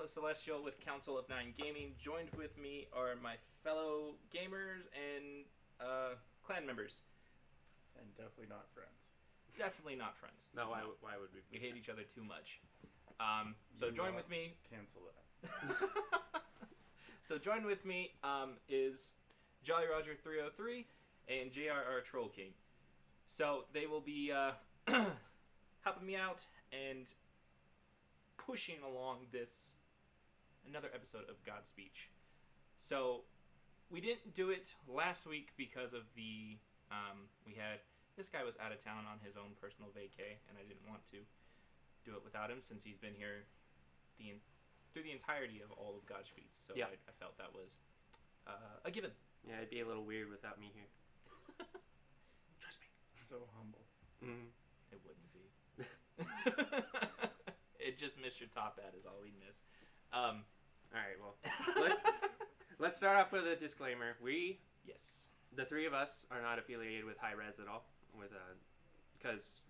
Celestial with Council of Nine Gaming. Joined with me are my fellow gamers and clan members. And definitely not friends. Definitely not friends. No, why would we? We hate each other too much. So join with me. Cancel that. So join with me is Jolly Roger 303 and JRR Troll King. So they will be helping me out and pushing along another episode of God's Speech. So we didn't do it last week because of this guy was out of town on his own personal vacay, and I didn't want to do it without him since he's been here through the entirety of all of God's Speech. So yeah. I felt that was a given. Yeah, it'd be a little weird without me here. Trust me. So humble. Mm-hmm. It wouldn't be. It just missed your top hat is all we miss. All right, well, let's start off with a disclaimer. Yes, the three of us are not affiliated with High Res at all, because,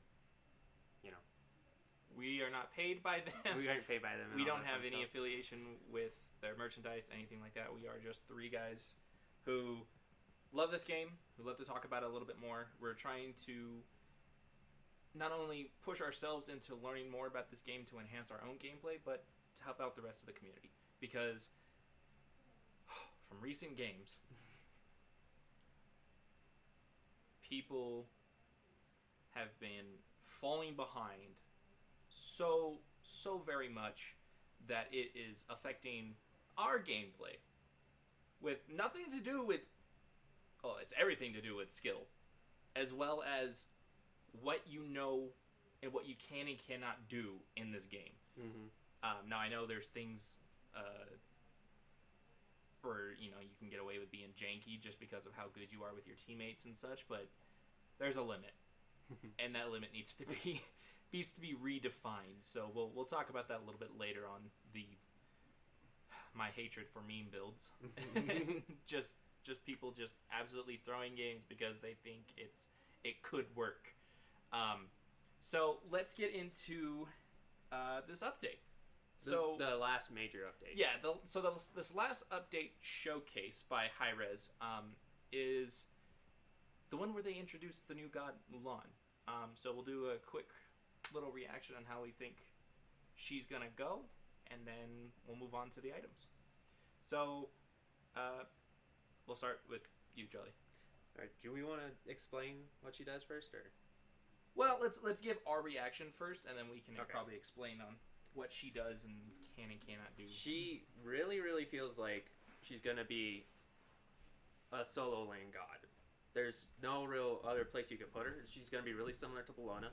we are not paid by them. We aren't paid by them. We don't have any affiliation with their merchandise, anything like that. We are just three guys who love this game, who love to talk about it a little bit more. We're trying to not only push ourselves into learning more about this game to enhance our own gameplay, but to help out the rest of the community. Because from recent games, people have been falling behind so very much that it is affecting our gameplay with nothing to do with, well, it's everything to do with skill, as well as what you know and what you can and cannot do in this game. Mm-hmm. Now I know there's things where you can get away with being janky just because of how good you are with your teammates and such, but there's a limit, and that limit needs to be redefined. So we'll talk about that a little bit later on my hatred for meme builds. just people just absolutely throwing games because they think it could work. So let's get into this update. So the last major update. Yeah. This last update showcase by Hi-Rez is the one where they introduced the new god Mulan. So we'll do a quick little reaction on how we think she's gonna go, and then we'll move on to the items. So we'll start with you, Jolly. All right. Do we want to explain what she does first, or? Well, let's give our reaction first, and then we can probably explain on what she does and can and cannot do. She really, really feels like she's gonna be a solo lane god. There's no real other place you could put her. She's gonna be really similar to Bologna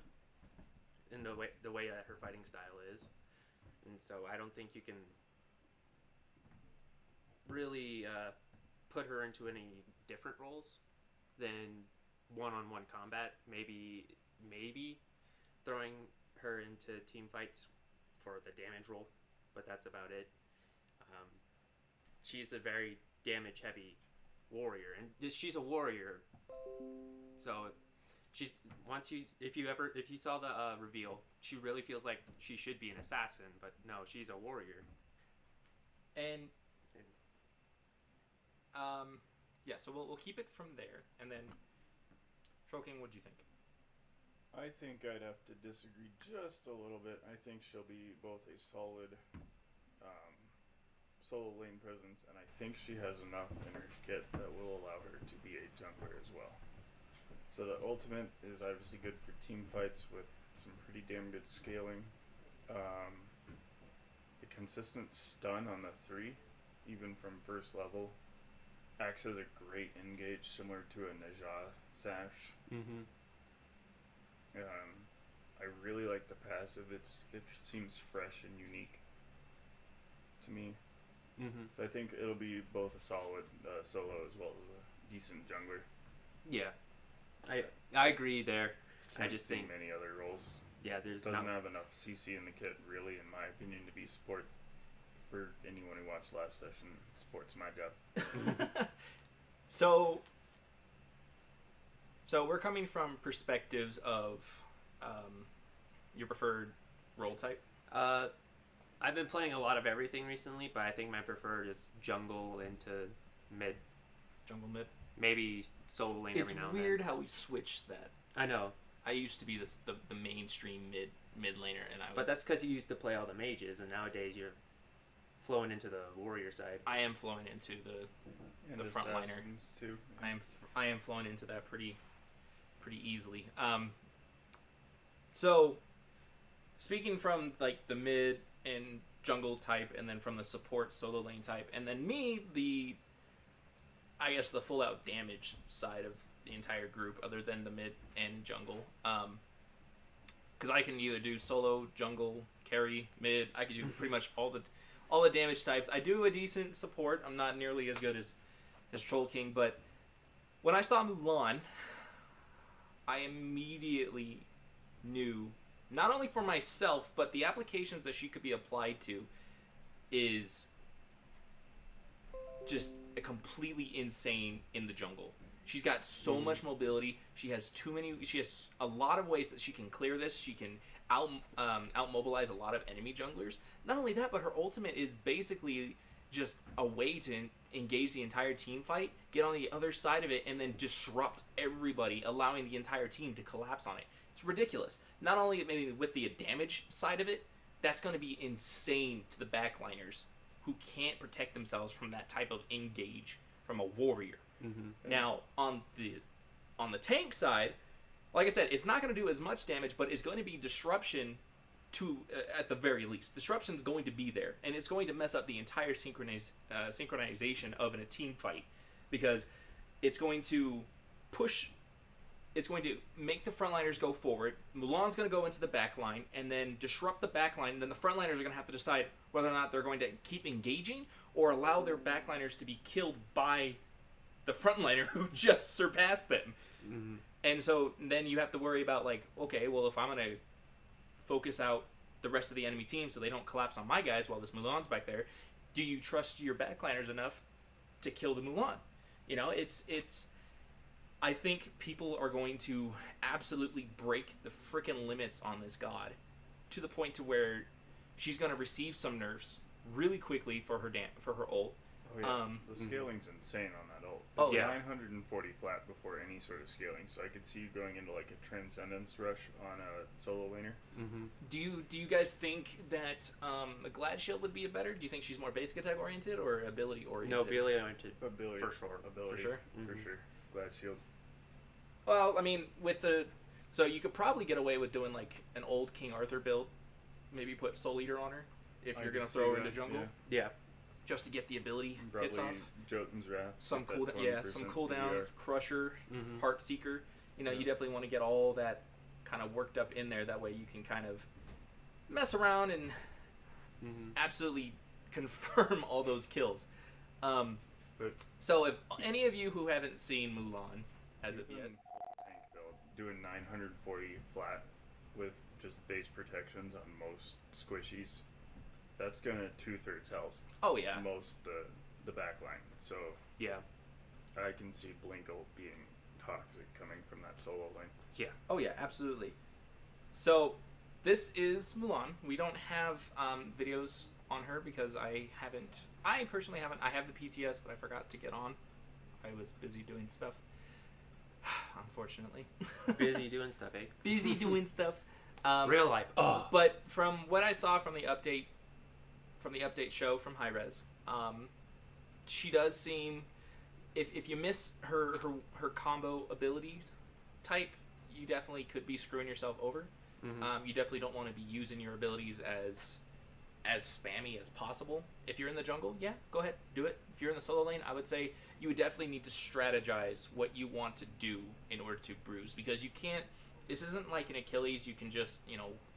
in the way that her fighting style is, and so I don't think you can really put her into any different roles than one-on-one combat. Maybe throwing her into team fights for the damage roll, but that's about it. She's a very damage-heavy warrior, and she's a warrior. So she's if you saw the reveal, she really feels like she should be an assassin, but no, she's a warrior. And yeah, so we'll keep it from there, and then Troll King, what do you think? I think I'd have to disagree just a little bit. I think she'll be both a solid um, solo lane presence, and I think she has enough in her kit that will allow her to be a jungler as well. So the ultimate is obviously good for team fights with some pretty damn good scaling. A consistent stun on the 3, even from first level, acts as a great engage similar to a Najah sash. Mm-hmm. I really like the passive. It seems fresh and unique to me. Mm-hmm. So I think it'll be both a solid solo as well as a decent jungler. Yeah, I agree there. I Can't just see think many other roles. yeah, there's Doesn't not. have enough CC in the kit, really, in my opinion, to be support. For anyone who watched last session, sport's my job. So we're coming from perspectives of your preferred role type. I've been playing a lot of everything recently, but I think my preferred is jungle into mid, Jungle mid. maybe solo lane It's every now weird and how we switched that. then. I know, I used to be the mainstream mid laner, and I was. but that's because you used to play all the mages, and nowadays you're flowing into the warrior side. I am flowing into And the front liner. assassins, too. I am flowing into that pretty easily. So speaking from like the mid and jungle type, and then from the support solo lane type, and then me, I guess the full out damage side of the entire group, other than the mid and jungle. Because I can either do solo, jungle, carry, mid. I can do pretty much all the damage types. I do a decent support. I'm not nearly as good as Troll King, but when I saw Mulan, I immediately knew, not only for myself, but the applications that she could be applied to is just completely insane in the jungle. She's got so much mobility. She has a lot of ways that she can clear this. She can out mobilize a lot of enemy junglers. Not only that, but her ultimate is basically just a way to engage the entire team fight, get on the other side of it, and then disrupt everybody, allowing the entire team to collapse on it. It's ridiculous. Not only maybe with the damage side of it, that's going to be insane to the backliners who can't protect themselves from that type of engage from a warrior. Mm-hmm. Now, on the tank side, like I said, it's not going to do as much damage, but it's going to be disruption to at the very least. Disruption's going to be there, and it's going to mess up the entire synchronization of a team fight, because it's going to make the frontliners go forward. Mulan's going to go into the back line and then disrupt the back line, and then the frontliners are going to have to decide whether or not they're going to keep engaging or allow their backliners to be killed by the frontliner who just surpassed them. Mm-hmm. And so then you have to worry about, like, okay, well, if I'm going to focus out the rest of the enemy team so they don't collapse on my guys while this Mulan's back there, do you trust your backliners enough to kill the Mulan? You know, it's I think people are going to absolutely break the freaking limits on this god to the point to where she's going to receive some nerfs really quickly for her ult. Oh, yeah. The scaling's insane on that ult. Oh, It's yeah. 940 flat before any sort of scaling, so I could see you going into like a Transcendence rush on a solo laner. Mm-hmm. Do you guys think that a Glad Shield would be a better? Do you think she's more basic attack oriented or ability oriented? No, ability oriented. Ability. For sure. Ability. For sure? For Mhm. sure. Glad shield. Well, I mean, so you could probably get away with doing like an old King Arthur build. Maybe put Soul Eater on her if I you're could gonna see throw her that, into jungle, Yeah. just to get the ability Probably hits off. Jotun's Wrath. Some get cool, that some 20% cooldowns, CDR. Crusher, Mm-hmm. Heart Seeker. You know, you Yeah. definitely want to get all that kind of worked up in there. That way you can kind of mess around and Mm-hmm. absolutely confirm all those kills. But So if any of you who haven't seen Mulan as of even yet, full tank build, doing 940 flat with just base protections on most squishies, that's gonna 2/3 health oh yeah, most the back line. So Yeah. I can see Blinkle being toxic coming from that solo lane. oh yeah, absolutely. So this is Mulan. We don't have videos on her because I personally haven't. I have the PTS, but I forgot to get on. I was busy doing stuff. Unfortunately. Busy doing stuff, eh? Busy doing stuff. Real life. Oh. But from what I saw from the update show from High Res, she does seem, if you miss her combo ability type, you definitely could be screwing yourself over. Mm-hmm. You definitely don't want to be using your abilities as spammy as possible. If you're in the jungle, yeah, go ahead, do it. If you're in the solo lane, I would say you would definitely need to strategize what you want to do in order to bruise, because you can't. This isn't like an Achilles. You can just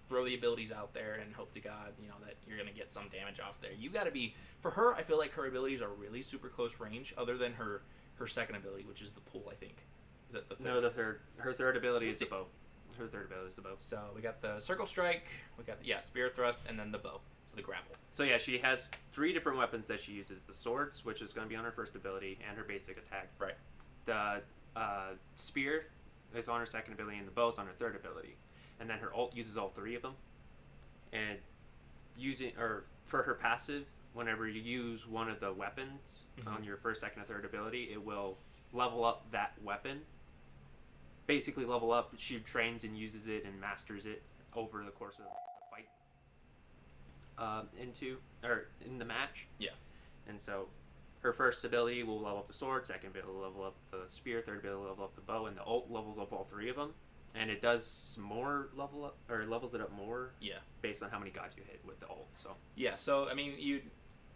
throw the abilities out there and hope to God that you're gonna get some damage off there. You got to be, for her. I feel like her abilities are really super close range, other than her second ability, which is the pull. I think is that the third? No, the third. Her third ability is the bow. Her third ability is the bow. So we got the circle strike, we got the spear thrust, and then the bow. So the grapple. So yeah, she has 3 different weapons that she uses. The swords, which is going to be on her first ability, and her basic attack. Right. The spear is on her second ability, and the bow is on her third ability. And then her ult uses all 3 of them. And for her passive, whenever you use one of the weapons on your first, second, or third ability, it will level up that weapon. Basically level up. She trains and uses it and masters it over the course of a fight. In the match. Yeah. And so her first ability will level up the sword, second ability will level up the spear, third ability will level up the bow, and the ult levels up all 3 of them. And it does more levels it up more. Yeah. Based on how many gods you hit with the ult. So yeah. So I mean,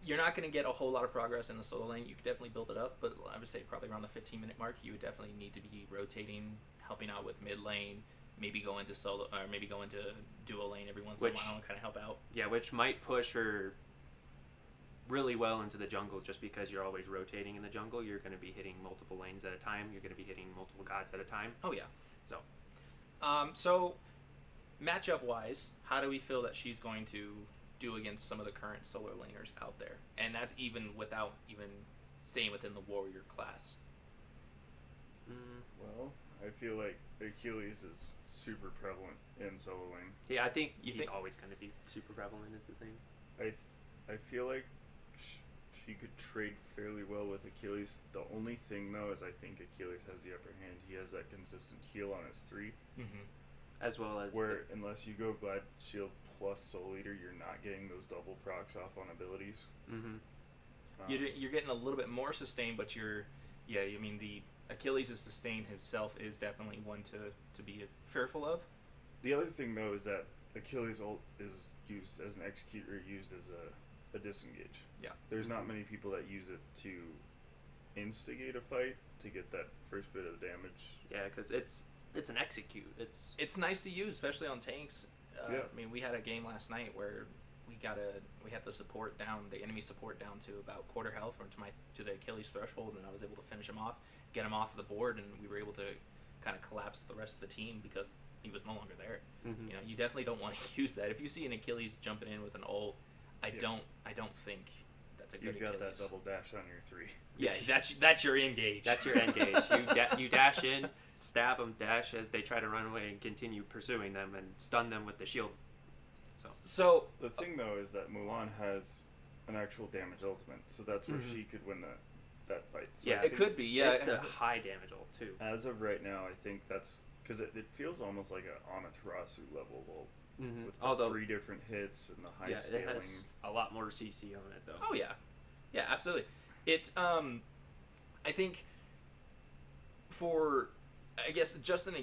you're not going to get a whole lot of progress in the solo lane. You could definitely build it up, but I would say probably around the 15-minute mark, you would definitely need to be rotating, helping out with mid lane. Maybe go into solo, or maybe go into dual lane every once in a while and kind of help out. Yeah, which might push her really well into the jungle, just because you're always rotating in the jungle. You're going to be hitting multiple lanes at a time. You're going to be hitting multiple gods at a time. Oh yeah. So, so matchup wise, how do we feel that she's going to do against some of the current solo laners out there? And that's even without even staying within the warrior class. Well, I feel like Achilles is super prevalent in solo lane. Yeah, I think he's always going to be super prevalent is the thing. I feel like she could trade fairly well with Achilles. The only thing, though, is I think Achilles has the upper hand. He has that consistent heal on his 3. Mm-hmm. As well as... unless you go Glide Shield plus Soul Eater, you're not getting those double procs off on abilities. Mm-hmm. You're getting a little bit more sustain, but the Achilles' sustain himself is definitely one to be fearful of. The other thing, though, is that Achilles' ult is used as an executor, used as a disengage. Yeah. There's not many people that use it to instigate a fight, to get that first bit of damage. Yeah, because it's an execute. It's nice to use, especially on tanks. Yeah. I mean, we had a game last night where we had the enemy support down to about quarter health, or to the Achilles threshold, and I was able to finish him off, get him off the board, and we were able to kind of collapse the rest of the team because he was no longer there. Mm-hmm. You definitely don't want to use that. If you see an Achilles jumping in with an ult, I don't think that's a good You've got Achilles. that double dash on your 3. Yeah, that's your engage. That's your engage. You dash in, stab them, dash as they try to run away, and continue pursuing them and stun them with the shield. So the thing, though, is that Mulan has an actual damage ultimate, so that's where she could win that fight. So yeah, it could be. Yeah, it's a high damage ult too. As of right now, I think that's because it feels almost like a Amaterasu level ult. Mm-hmm. With the Although 3 different hits and the high scaling. it has a lot more CC on it though. Oh yeah, absolutely. It's I think for just an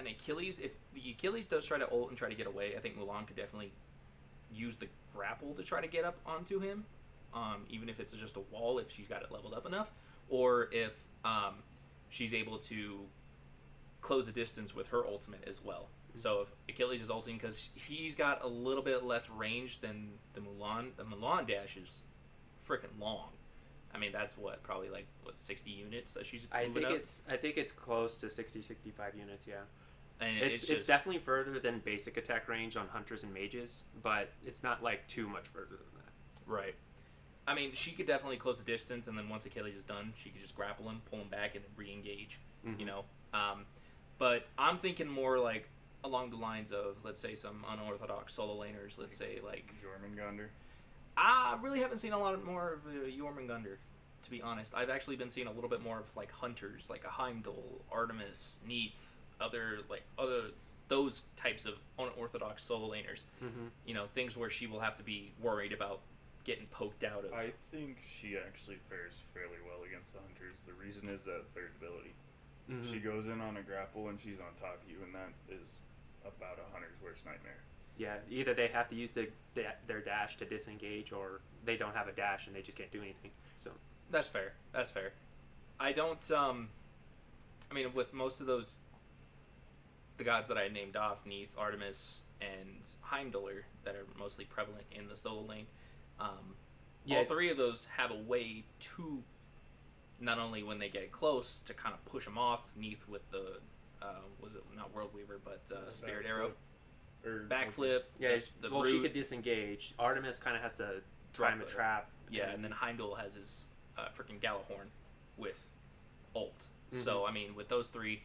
Achilles, if the Achilles does try to ult and try to get away, I think Mulan could definitely use the grapple to try to get up onto him, even if it's just a wall, if she's got it leveled up enough, or if she's able to close the distance with her ultimate as well. So if Achilles is ulting, because he's got a little bit less range than the Mulan dash is freaking long. I mean, that's probably 60 units that she's moving up? I think it's close to 60, 65 units, yeah. And it's definitely further than basic attack range on hunters and mages, but it's not too much further than that. Right. I mean, she could definitely close the distance, and then once Achilles is done, she could just grapple him, pull him back, and then re-engage. Mm-hmm. But I'm thinking more along the lines of, let's say, some unorthodox solo laners. Let's say Jormungandr. I really haven't seen a lot more of Jormungandr, to be honest. I've actually been seeing a little bit more of like hunters, like a Heimdall, Artemis, Neith, other those types of unorthodox solo laners. Mm-hmm. You know, things where she will have to be worried about getting poked out of. I think she actually fares fairly well against the hunters. The reason is that third ability. Mm-hmm. She goes in on a grapple and she's on top of you, and that is about a hunter's worst nightmare. Yeah, either they have to use their dash to disengage, or they don't have a dash and they just can't do anything. So That's fair. That's fair. I don't. I mean, with most of those, the gods that I named off, Neith, Artemis, and Heimdallr, that are mostly prevalent in the solo lane. All three of those have a way to, not only when they get close, to kind of push them off. Neith with the, was it not World Weaver, but Spirit Arrow. Or Backflip. yeah, the well, root, she could disengage. Artemis kind of has to time a trap. Yeah, and then Heimdall has his freaking Galahorn with ult. Mm-hmm. So, I mean, with those three,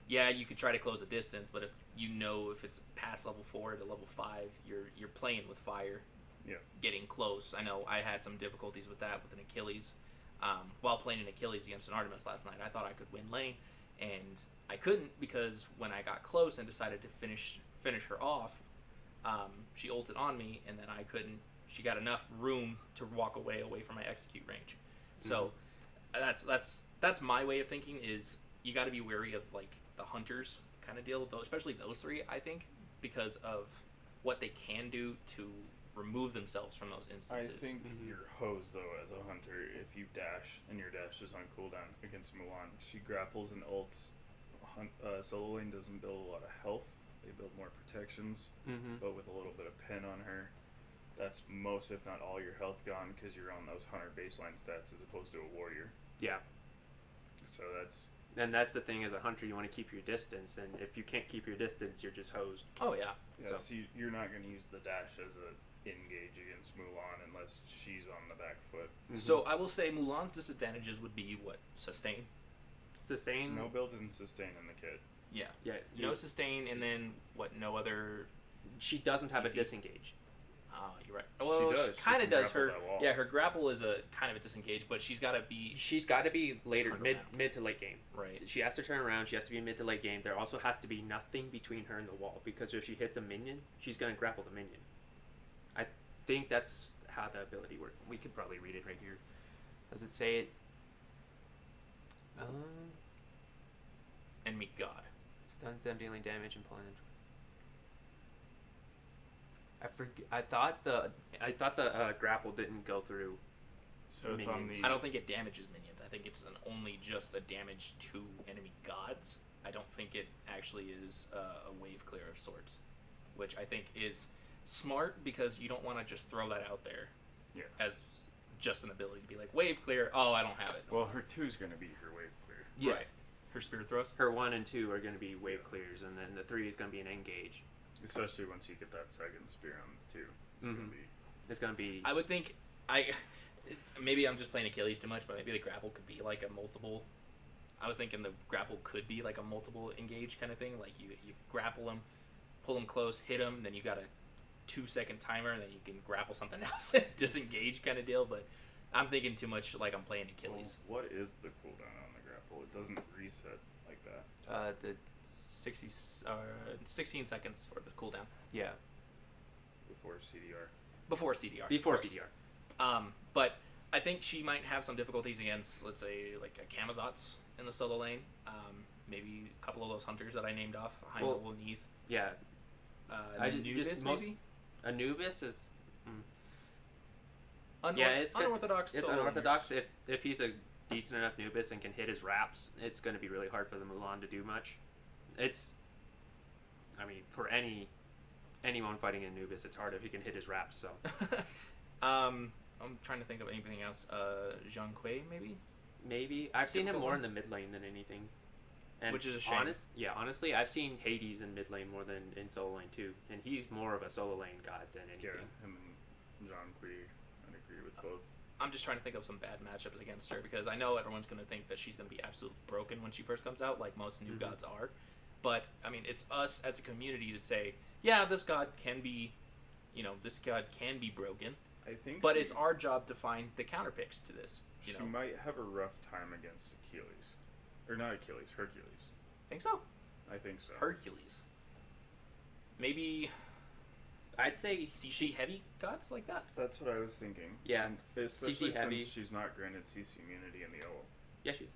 yeah, you could try to close a distance, but if it's past level 4 to level 5, you're playing with fire. Yeah. Getting close. I know I had some difficulties with that with an Achilles. While playing an Achilles against an Artemis last night, I thought I could win lane, and I couldn't because when I got close and decided to finish her off, she ulted on me, and then I couldn't. She got enough room to walk away from my execute range. So that's my way of thinking. Is you got to be wary of like the hunters kind of deal, though, especially those three. I think because of what they can do to remove themselves from those I instances. think you're hosed though as a hunter if you dash and your dash is on cooldown against Mulan. She grapples and ults. Solo lane doesn't build a lot of health. They build more protections, but with a little bit of pin on her, that's most, if not all, your health gone because you're on those hunter baseline stats as opposed to a warrior. Yeah. So that's the thing, as a hunter, you want to keep your distance, and if you can't keep your distance, you're just hosed. Oh yeah. So you're not going to use the dash as a engage against Mulan unless she's on the back foot. So I will say Mulan's disadvantages would be what? Sustain. Sustain. No built-in sustain in the kit. Yeah. Yeah. No sustain, and then what? No other. She doesn't have a CC. disengage. Oh, you're right. Well, does. she kind She of can does. grapple Her that wall. her grapple is a kind of a disengage, but she's got to be later, Turned mid around. to late game. right. She has to turn around. She has to be mid to late game. There also has to be nothing between her and the wall, because if she hits a minion, she's going to grapple the minion. I think that's how the ability works. We could probably read it right here. Does it say it? Enemy god. Stuns them, dealing damage and pulling them. I thought the grapple didn't go through. So it's on Minions. the. I don't think it damages minions. I think it's only just a damage to enemy gods. I don't think it actually is a wave clear of sorts, which I think is smart because you don't want to just throw that out there Yeah. as just an ability to be like wave clear. Oh, I don't have it. Well, her 2's going to be her wave clear. Yeah. Right. Her spirit thrust. Her 1 and 2 are going to be wave clears, and then the 3 is going to be an engage. Especially once you get that second spear on the 2. It's going to be. It's going to be. I would think maybe I'm just playing Achilles too much, but maybe the grapple could be like a multiple. I was thinking the grapple could be like a multiple engage kind of thing. Like you grapple them, pull them close, hit them, then you got a 2-second timer, and then you can grapple something else and disengage kind of deal. But I'm thinking too much like I'm playing Achilles. Well, what is the cooldown on the grapple? It doesn't reset like that. The 16 seconds for the cooldown Yeah. Before CDR. before CDR. Before of course. CDR. But I think she might have some difficulties against, let's say, like a Kamazotz in the solo lane. Maybe a couple of those hunters that I named off, Heimdall, Neith. Yeah. Anubis, maybe? Anubis is. Unorthodox. It's solo unorthodox. laners. If he's a decent enough Nubis and can hit his wraps, it's going to be really hard for the Mulan to do much. For anyone fighting Anubis, it's hard if he can hit his wraps. So. I'm trying to think of anything else. Zhang Kui, maybe? Maybe I've seen him Difficult more one. in the mid lane than anything. And Which is a shame. Honestly, I've seen Hades in mid lane more than in solo lane too, and he's more of a solo lane god than Yeah, anything. him and John Kui, I'd agree with both. I'm just trying to think of some bad matchups against her because I know everyone's going to think that she's going to be absolutely broken when she first comes out, like most new gods are. But, I mean, it's us as a community to say, yeah, this god can be, this god can be broken. I think But it's our job to find the counter picks to this. You she know, might have a rough time against Achilles. Or not Achilles, Hercules. think so. I think so. Hercules. Maybe I'd say CC heavy gods like that. That's what I was thinking. Yeah. Especially CC heavy. since she's not granted CC immunity in the OL. yeah, she.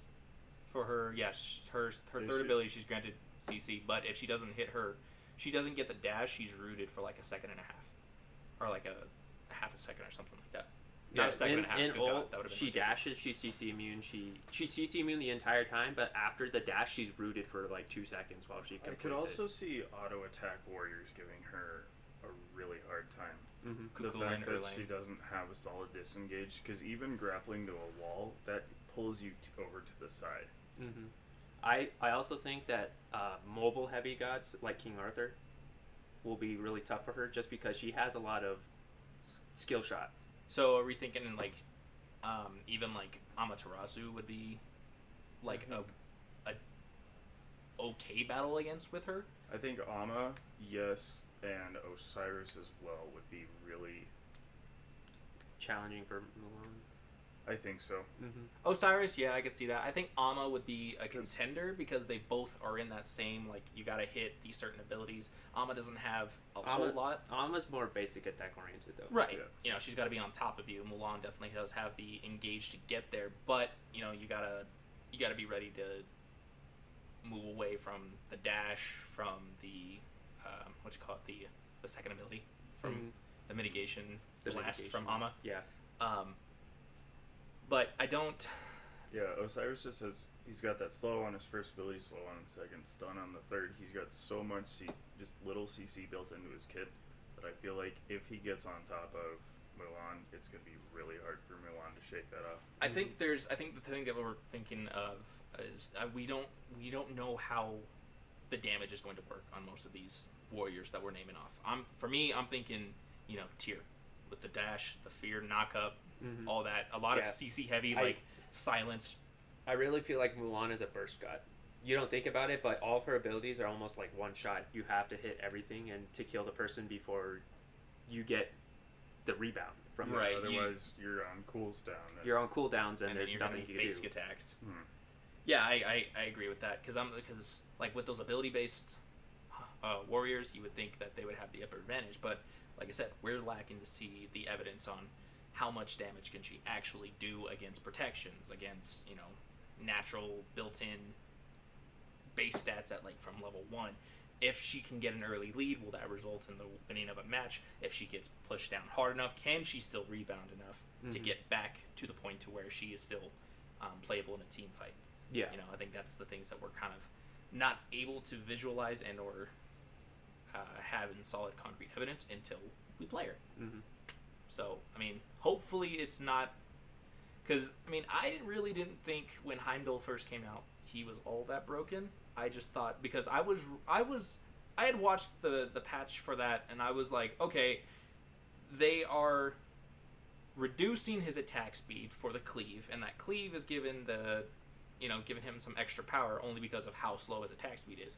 For her, yes, her third she- ability, she's granted CC. But if she doesn't hit her, she doesn't get the dash. She's rooted for like a second and a half, or like a half a second or something like that. Not a second and a half. In Good ult, God, that would have been she ridiculous. dashes. She's CC immune. She's CC immune the entire time, but after the dash, she's rooted for like 2 seconds while she I completes could also it. see auto attack warriors giving her a really hard time. Mm-hmm. The Cuckoo fact and that Erlang. she doesn't have a solid disengage, because even grappling to a wall, that pulls you over to the side. Mm-hmm. I also think that mobile heavy gods like King Arthur will be really tough for her just because she has a lot of skill shot. So are we thinking like, even like Amaterasu would be like a okay battle against with her? I think Amma, yes, and Osiris as well would be really. Challenging for Mulan. I think so. Mm-hmm. Osiris, yeah, I could see that. I think Amma would be a contender because they both are in that same, like, you gotta hit these certain abilities. Amma doesn't have a whole lot. Amma's more basic attack oriented though. Right. Yeah. You know, she's got to be on top of you. Mulan definitely does have the engage to get there, but you know, you gotta be ready to move away from the dash, from the what you call it, the second ability, from the mitigation blast from Amma. Yeah. But I don't. Yeah, Osiris just has. He's got that slow on his first ability, slow on his second, stun on the third. He's got so much just little CC built into his kit that I feel like if he gets on top of Mulan, it's gonna be really hard for Mulan to shake that off. I think the thing that we're thinking of is we don't know how the damage is going to work on most of these warriors that we're naming off. I'm thinking, you know, tier with the dash, the fear, knock up, all that. A lot of CC heavy, like silence. I really feel like Mulan is a burst god. You don't think about it, but all of her abilities are almost like one shot. You have to hit everything and to kill the person before you get the rebound from it. Right. Otherwise, you're on cools down. You're on cooldowns and, And there's then you're nothing getting you can basic do. attacks. Hmm. Yeah, I agree with that because like with those ability based warriors, you would think that they would have the upper advantage, but like I said, we're lacking to see the evidence on how much damage can she actually do against protections, against, you know, natural built-in base stats at like from level 1. If she can get an early lead, will that result in the winning of a match? If she gets pushed down hard enough, can she still rebound enough to get back to the point to where she is still playable in a team fight? Yeah. You know, I think that's the things that we're kind of not able to visualize and or have in solid concrete evidence until we play her. Mm-hmm. So, I mean, hopefully it's not, because I mean, I really didn't think when Heimdall first came out he was all that broken. I just thought, because I had watched the patch for that, and I was like, okay, they are reducing his attack speed for the cleave, and that cleave is given giving him some extra power only because of how slow his attack speed is.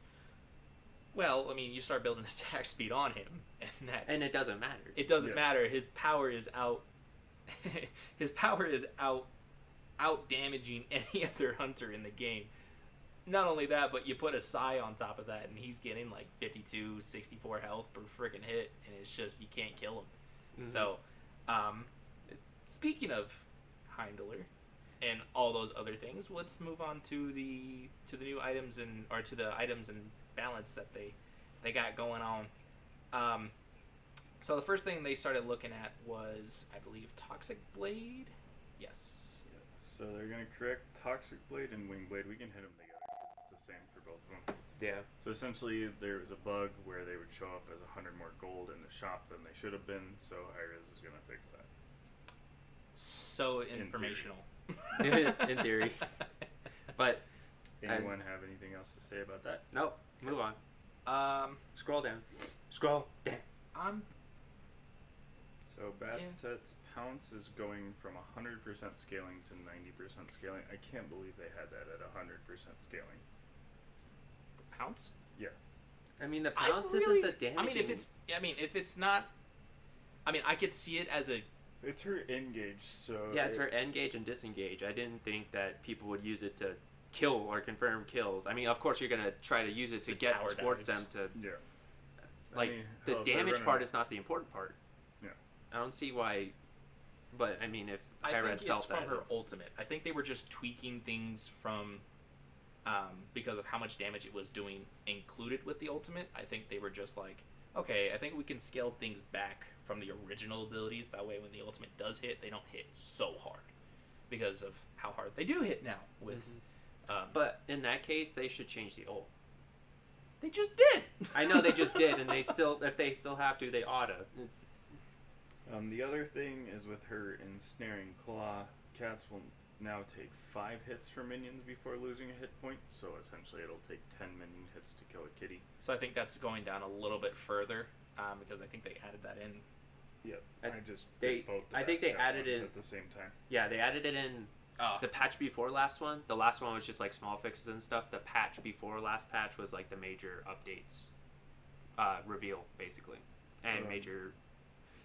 Well, I mean, you start building attack speed on him, And it doesn't matter. it doesn't matter. His power is out. His power is out damaging any other hunter in the game. Not only that, but you put a Psy on top of that, and he's getting like 52, 64 health per freaking hit, and it's just, you can't kill him. Mhm. So, speaking of Heimdall and all those other things, let's move on to the new items to the items and balance that they got going on. So the first thing they started looking at was, I believe, Toxic Blade. Yes. So they're gonna correct Toxic Blade and Wing Blade. We can hit them together. It's the same for both of them. Yeah. So essentially, there was a bug where they would show up as 100 more gold in the shop than they should have been. So Iris is gonna fix that. So informational. In theory. But Anyone have anything else to say about that? no, move on. Scroll down. I'm So Bastet's Pounce is going from 100% scaling to 90% scaling. I can't believe they had that at 100% scaling. Pounce. Yeah. I mean, the I pounce really- isn't the damage. if it's not, I mean, I could see it as a It's her engage, so Yeah, it's her engage and disengage. I didn't think that people would use it to kill or confirm kills. I mean, of course, you're gonna try to use it to the get tower towards dives. them to Yeah. like I mean, the hell, if they're damage running- part is not the important part. Yeah. I don't see why. But I mean, if I Hi-Rez think felt it's from that, her it's- ultimate. I think they were just tweaking things from because of how much damage it was doing included with the ultimate. I think they were just like, okay, I think we can scale things back from the original abilities. That way, when the ultimate does hit, they don't hit so hard because of how hard they do hit now. With, But in that case, they should change the ult. they just did. I know they just did, and they still, if they still have to, they oughta. It's The other thing is with her ensnaring claw, cats will now take 5 hits for minions before losing a hit point. So essentially, it'll take 10 minion hits to kill a kitty. So I think that's going down a little bit further because I think they added that in. Yep. I- I just they- did both. The I think they backstab added ones in- at the same time. yeah, they added it in Oh, the patch before last one. The last one was just like small fixes and stuff. The patch before last patch was like the major updates, reveal basically, and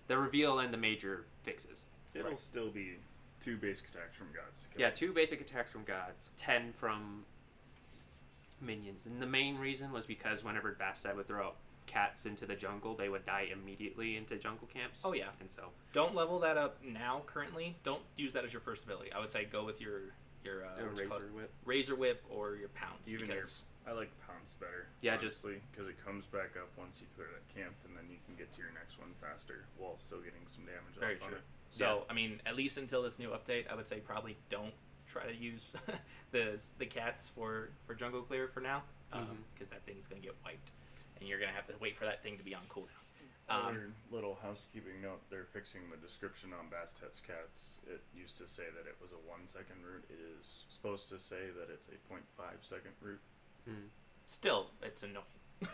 the reveal and the major fixes. It'll Right. still be 2 basic attacks from gods. To kill. Yeah, 2 basic attacks from gods, 10 from minions, and the main reason was because whenever Bastet would throw cats into the jungle, they would die immediately into jungle camps. oh yeah. And so Don't level that up now. Currently, don't use that as your first ability. I would say go with your what you call it? Razor Whip. Razor Whip or your pounce Even because I like pounce better. Yeah, honestly, because it comes back up once you clear that camp, and then you can get to your next one faster while still getting some damage very off on true. it. So I mean, at least until this new update, I would say probably don't try to use the cats for jungle clear for now because that thing is going to get wiped, and you're going to have to wait for that thing to be on cooldown. Other little housekeeping note: they're fixing the description on Bastet's cats. It used to say that it was a 1-second route. It is supposed to say that it's a 0.5-second route. Still, it's annoying.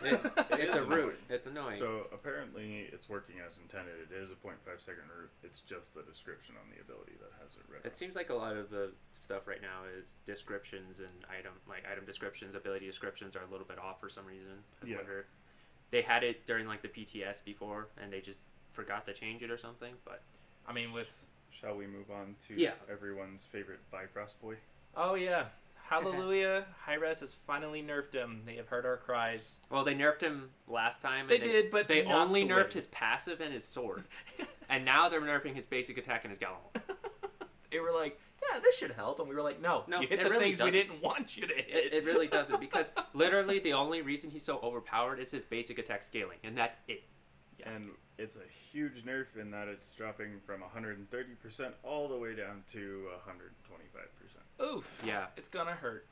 It's a annoying. route. It's annoying. So apparently, it's working as intended. It is a 0.5-second route. It's just the description on the ability that has it written. It seems like a lot of the stuff right now is descriptions and item descriptions, ability descriptions are a little bit off for some reason. I Yeah. wonder if they had it during like the PTS before and they just forgot to change it or something. But I mean, with Shall we move on to Yeah. everyone's favorite Bifrost boy? oh yeah, hallelujah, Hi-Rez has finally nerfed him. They have heard our cries. well, they nerfed him last time. They And did, but they not only the nerfed way. his passive and his sword, and now they're nerfing his basic attack and his Gallahorn. They were like, yeah, this should help, and we were like, no, No, you hit it the really things we doesn't. didn't want you to hit. It really doesn't, because literally the only reason he's so overpowered is his basic attack scaling, and that's it. Yeah. And it's a huge nerf in that it's dropping from 130% all the way down to 125%. Oof. Yeah. It's gonna hurt.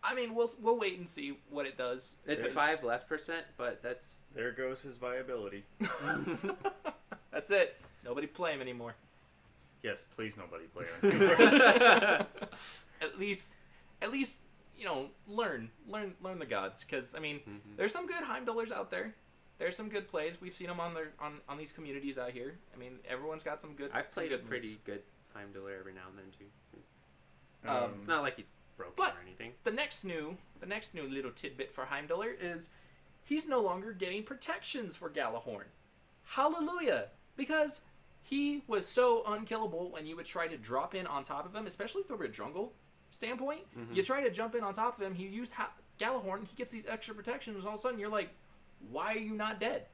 I mean, we'll wait and see what it does. It's It's- 5 less percent, but that's There goes his viability. That's it. Nobody play him anymore. Yes, please nobody play him. At least, learn the gods. Because I mean, there's some good Heimdallers out there. There's some good plays. We've seen them on on these communities out here. I mean, everyone's got some good. I've some played a good pretty moves. good Heimdallr every now and then too. It's Um, not like he's broken But- or anything. The next new little tidbit for Heimdallr is he's no longer getting protections for Gallahorn. Hallelujah! Because he was so unkillable when you would try to drop in on top of him, especially from a jungle standpoint. You try to jump in on top of him, he used Gallahorn, he gets these extra protections, all of a sudden you're like, why are you not dead?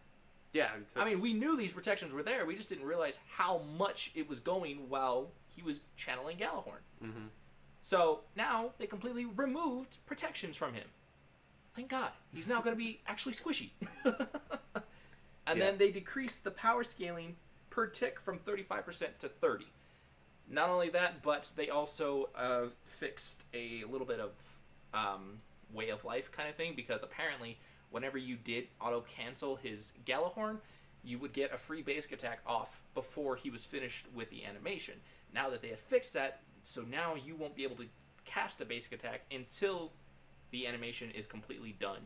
Yeah, I mean, we knew these protections were there, we just didn't realize how much it was going while he was channeling Gallahorn. Mm-hmm. So now they completely removed protections from him. Thank God. He's now going to be actually squishy. And then they decreased the power scaling per tick from 35% to 30. Not only that, but they also fixed a little bit of way of life kind of thing, because apparently whenever you did auto cancel his Gallahorn, you would get a free basic attack off before he was finished with the animation. Now that they have fixed that, so now you won't be able to cast a basic attack until the animation is completely done.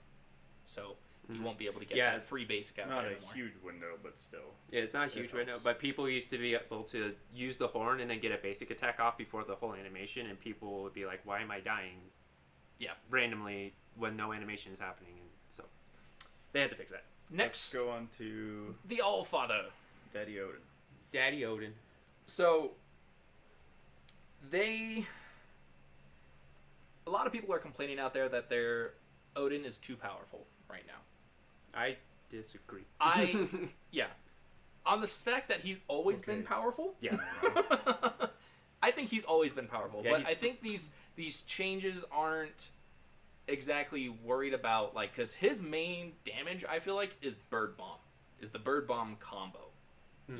So you won't be able to get Yeah. that free basic out not there a anymore. huge window, but still. Yeah, it's not a It huge window, helps. but people used to be able to use the horn and then get a basic attack off before the whole animation, and people would be like, why am I dying? Yeah. Randomly when no animation is happening, and so they had to fix that. Next, Let's go on to the Allfather. Daddy Odin. Daddy Odin. So they, a lot of people are complaining out there that their Odin is too powerful right now. I disagree. Yeah, on the fact that he's always been Okay. powerful. Yeah. I think he's always been powerful, Yeah, but he's- I think these changes aren't exactly worried about, like, because his main damage, I feel like, is Bird Bomb, is the Bird Bomb combo. Mhm.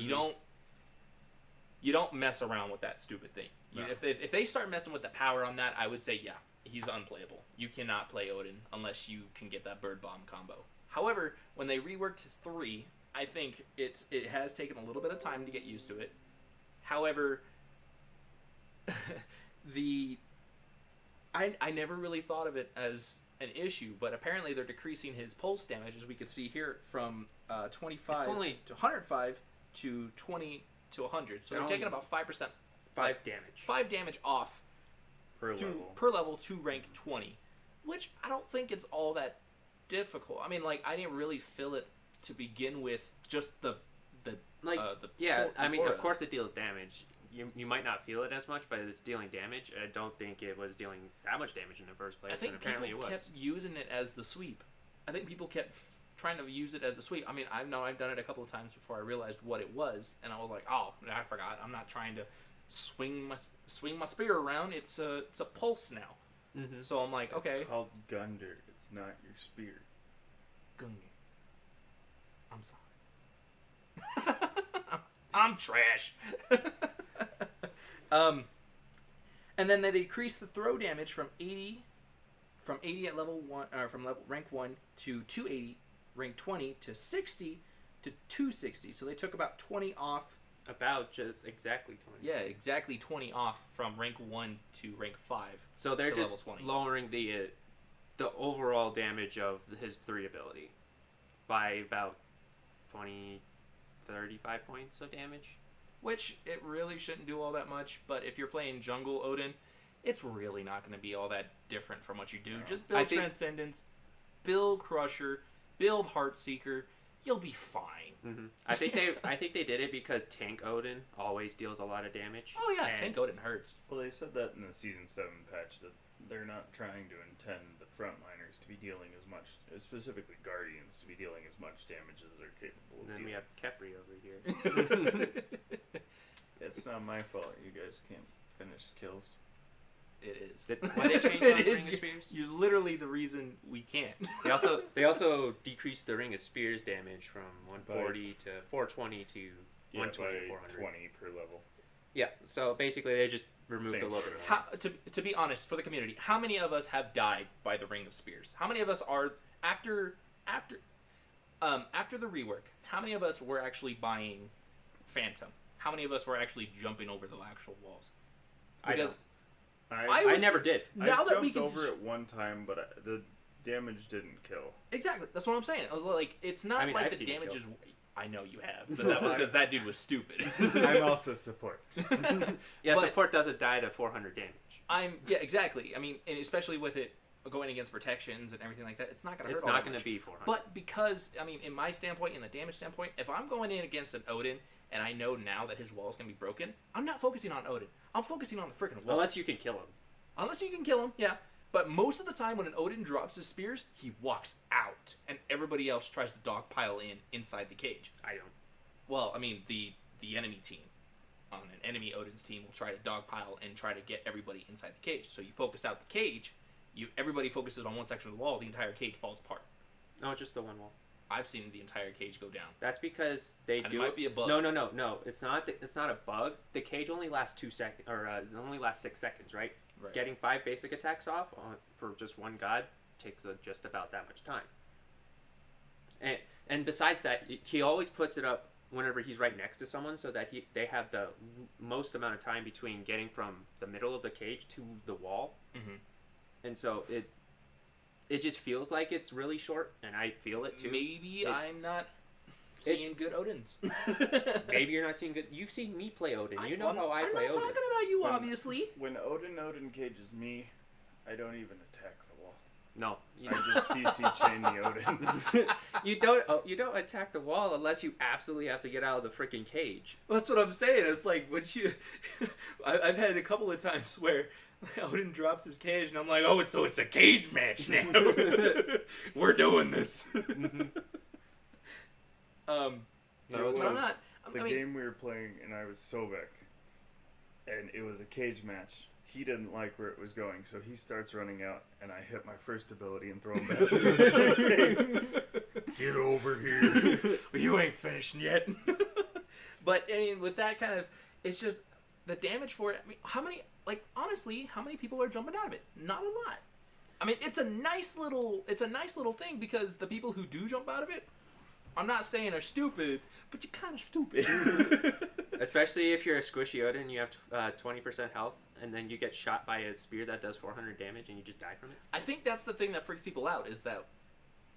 You don't mess around with that stupid thing. No. If they start messing with the power on that, I would say, yeah, he's unplayable. You cannot play Odin unless you can get that Bird Bomb combo. However, when they reworked his 3, I think it has taken a little bit of time to get used to it. However, I never really thought of it as an issue, but apparently they're decreasing his pulse damage, as we could see here, from 25 It's only- to 105 to 20 to 100. So they're They're taking only- about 5%, 5 damage. 5 damage off per level to rank 20, which I don't think it's all that difficult. I mean, like, I didn't really feel it to begin with, just the Like, the yeah, I mean, aura. of course it deals damage. You might not feel it as much, but it's dealing damage. I don't think it was dealing that much damage in the first place, I think and apparently people it was. kept using it as the sweep. I think people kept trying to use it as a sweep. I mean, I know I've done it a couple of times before I realized what it was, and I was like, oh, I forgot. I'm not trying to swing my spear around. It's a pulse now. Mm-hmm. So I'm like, okay, It's called Gunder. It's not your spear. Gungi. I'm sorry. I'm trash. And then they decreased the throw damage from 80 at level 1, or from level rank 1 to 280 rank 20 to 60 to 260. So they took about 20 off. About just exactly 20. Yeah, exactly 20 off from rank 1 to rank 5. So they're to just level 20. lowering the overall damage of his 3 ability by about 20, 35 points of damage. Which it really shouldn't do all that much, but if you're playing jungle Odin, it's really not going to be all that different from what you do. No. Just build I think- Transcendence, build Crusher, build Heartseeker. You'll be fine. Mm-hmm. I think they did it because Tank Odin always deals a lot of damage. Oh yeah, and Tank Odin hurts. Well, they said that in the Season 7 patch that they're not trying to intend the frontliners to be dealing as much, specifically Guardians, to be dealing as much damage as they're capable of And then we dealing. have Kepri over here. It's not my fault you guys can't finish kills. It is. Why they changed It the Ring is. of Spears? You're literally the reason we can't. They also decreased the Ring of Spears damage from 140 to 420 to Yeah, 120 by 400. 20 per level. Yeah, so basically they just removed Same a little bit. story. More. How, to be honest, for the community, how many of us have died by the Ring of Spears? How many of us are after the rework? How many of us were actually buying Phantom? How many of us were actually jumping over the actual walls? Because I was- never did. now I that we jumped can over sh- it one time, but the damage didn't kill. exactly, that's what I'm saying. I was like, it's not I mean, like I've the seen it damage kill. is. I know you have, but that was because that dude was stupid. I'm also support. Yeah, But- support doesn't die to 400 damage. Yeah, exactly. I mean, and especially with it going against protections and everything like that, it's not going to hurt It's all not that going to much. be 400. But because, I mean, in my standpoint, in the damage standpoint, if I'm going in against an Odin and I know now that his wall is going to be broken, I'm not focusing on Odin. I'm focusing on the freaking wall. Unless you can kill him. Unless you can kill him, yeah. But most of the time when an Odin drops his spears, he walks out, and everybody else tries to dogpile inside the cage. I don't. Well, I mean, the enemy team on an enemy Odin's team will try to dogpile and try to get everybody inside the cage. So you focus out the cage, everybody focuses on one section of the wall, the entire cage falls apart. No, just the one wall. I've seen the entire cage go down. That's because they And do it might be a bug. No. It's not. It's not a bug. The cage only lasts 2 seconds, or it only lasts 6 seconds, right? Right. Getting 5 basic attacks off for just one god takes just about that much time. And besides that, he always puts it up whenever he's right next to someone, so that they have the most amount of time between getting from the middle of the cage to the wall. Mhm. And so it just feels like it's really short, and I feel it too. Maybe I'm not seeing it's- good Odins. Maybe you're not seeing good. You've seen me play Odin. You know I'm how I I'm play not Odin. talking about you, When- obviously. When Odin cages me, I don't even attack the wall. No, you I just CC chain the Odin. you don't attack the wall unless you absolutely have to get out of the freaking cage. Well, that's what I'm saying. It's like when you, I've had a couple of times where Odin drops his cage, and I'm like, oh, it's a cage match now. We're doing this. No, It I'm was not. the I mean, game we were playing, and I was Sobek, and it was a cage match. He didn't like where it was going, so he starts running out, and I hit my first ability and throw him back. Get over here. Well, you ain't finishing yet. But I mean, with that kind of, it's just the damage for it. I mean, honestly, how many people are jumping out of it? Not a lot. I mean, it's a nice little thing because the people who do jump out of it, I'm not saying are stupid, but you're kind of stupid. Especially if you're a squishy Odin and you have 20% health, and then you get shot by a spear that does 400 damage and you just die from it. I think that's the thing that freaks people out is that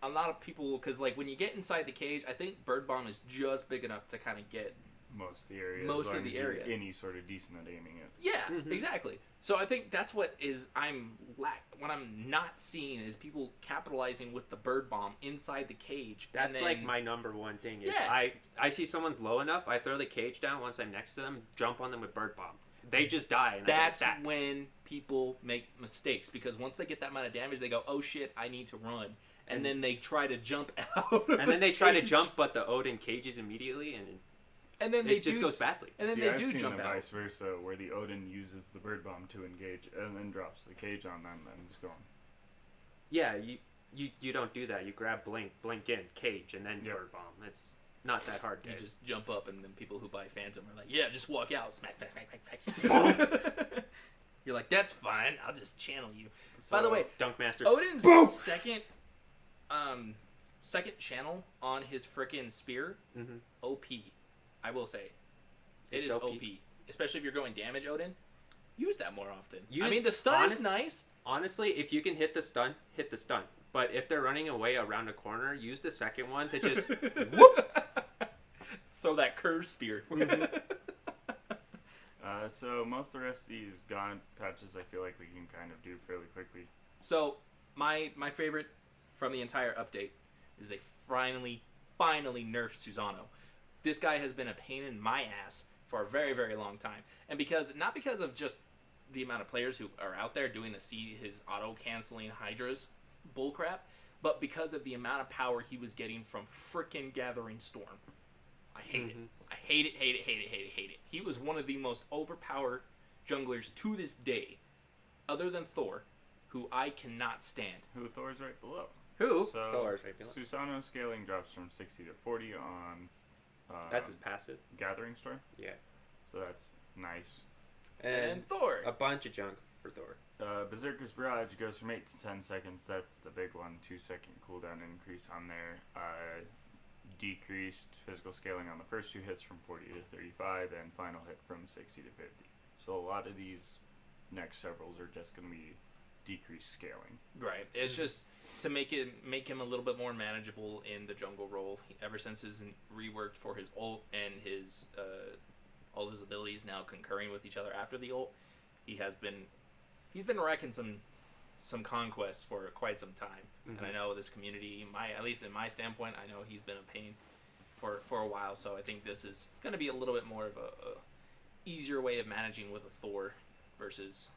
a lot of people, because like when you get inside the cage, I think Bird Bomb is just big enough to kind of get Most of the area. Most as long of the as you're area. any sort of decent at aiming it. Yeah, exactly. So I think that's what is what I'm not seeing is people capitalizing with the Bird Bomb inside the cage. That's and then, like my number one thing is Yeah. I see someone's low enough, I throw the cage down once I'm next to them, jump on them with bird bomb. They just die. And That's I get a stack. when people make mistakes because once they get that amount of damage, they go, "Oh shit, I need to run," and then they try to jump out. And then they try to jump, but the Odin cages immediately, and then it just goes badly. And then See, they I've do seen jump the out. vice versa, where the Odin uses the bird bomb to engage and then drops the cage on them and it's gone. Yeah, you don't do that. You grab blink in, cage, and then Yep. bird bomb. It's not that hard, You guys. just jump up, and then people who buy Phantom are like, "Yeah, just walk out, smack, smack, smack, smack, smack." You're like, "That's fine. I'll just channel you." By the way, Dunk Master. Odin's Boom! second channel on his frickin' spear, Mhm. OP. I will say, it It's is OP. OP. Especially if you're going damage, Odin. Use that more often. I Use- mean, the stun is honest- nice. Honestly, if you can hit the stun, hit the stun. But if they're running away around a corner, use the second one to just Throw that curve spear. So most of the rest of these gauntlet patches I feel like we can kind of do fairly quickly. So my favorite from the entire update is they finally nerfed Susano. This guy has been a pain in my ass for a very, very long time, and not because of just the amount of players who are out there doing his auto canceling Hydras bullcrap, but because of the amount of power he was getting from frickin' Gathering Storm. I hate it. I hate it. He was one of the most overpowered junglers to this day, other than Thor, who I cannot stand. Who Thor's right below. Who? So Thor's right below. Susano scaling drops from 60 to 40 on That's his passive. Gathering Storm. Yeah. So that's nice. And Thor. A bunch of junk for Thor. Berserker's Barrage goes from 8 to 10 seconds. That's the big one. 2-second cooldown increase on there. Decreased physical scaling on the first two hits from 40 to 35, and final hit from 60 to 50. So a lot of these next severals are just going to be decreased scaling. Right. It's just to make him a little bit more manageable in the jungle role. Ever since his reworked for his ult and his all his abilities now concurring with each other after the ult, he's been wrecking some conquests for quite some time. And I know this community, at least in my standpoint, I know he's been a pain for a while. So I think this is going to be a little bit more of a easier way of managing with a Thor versus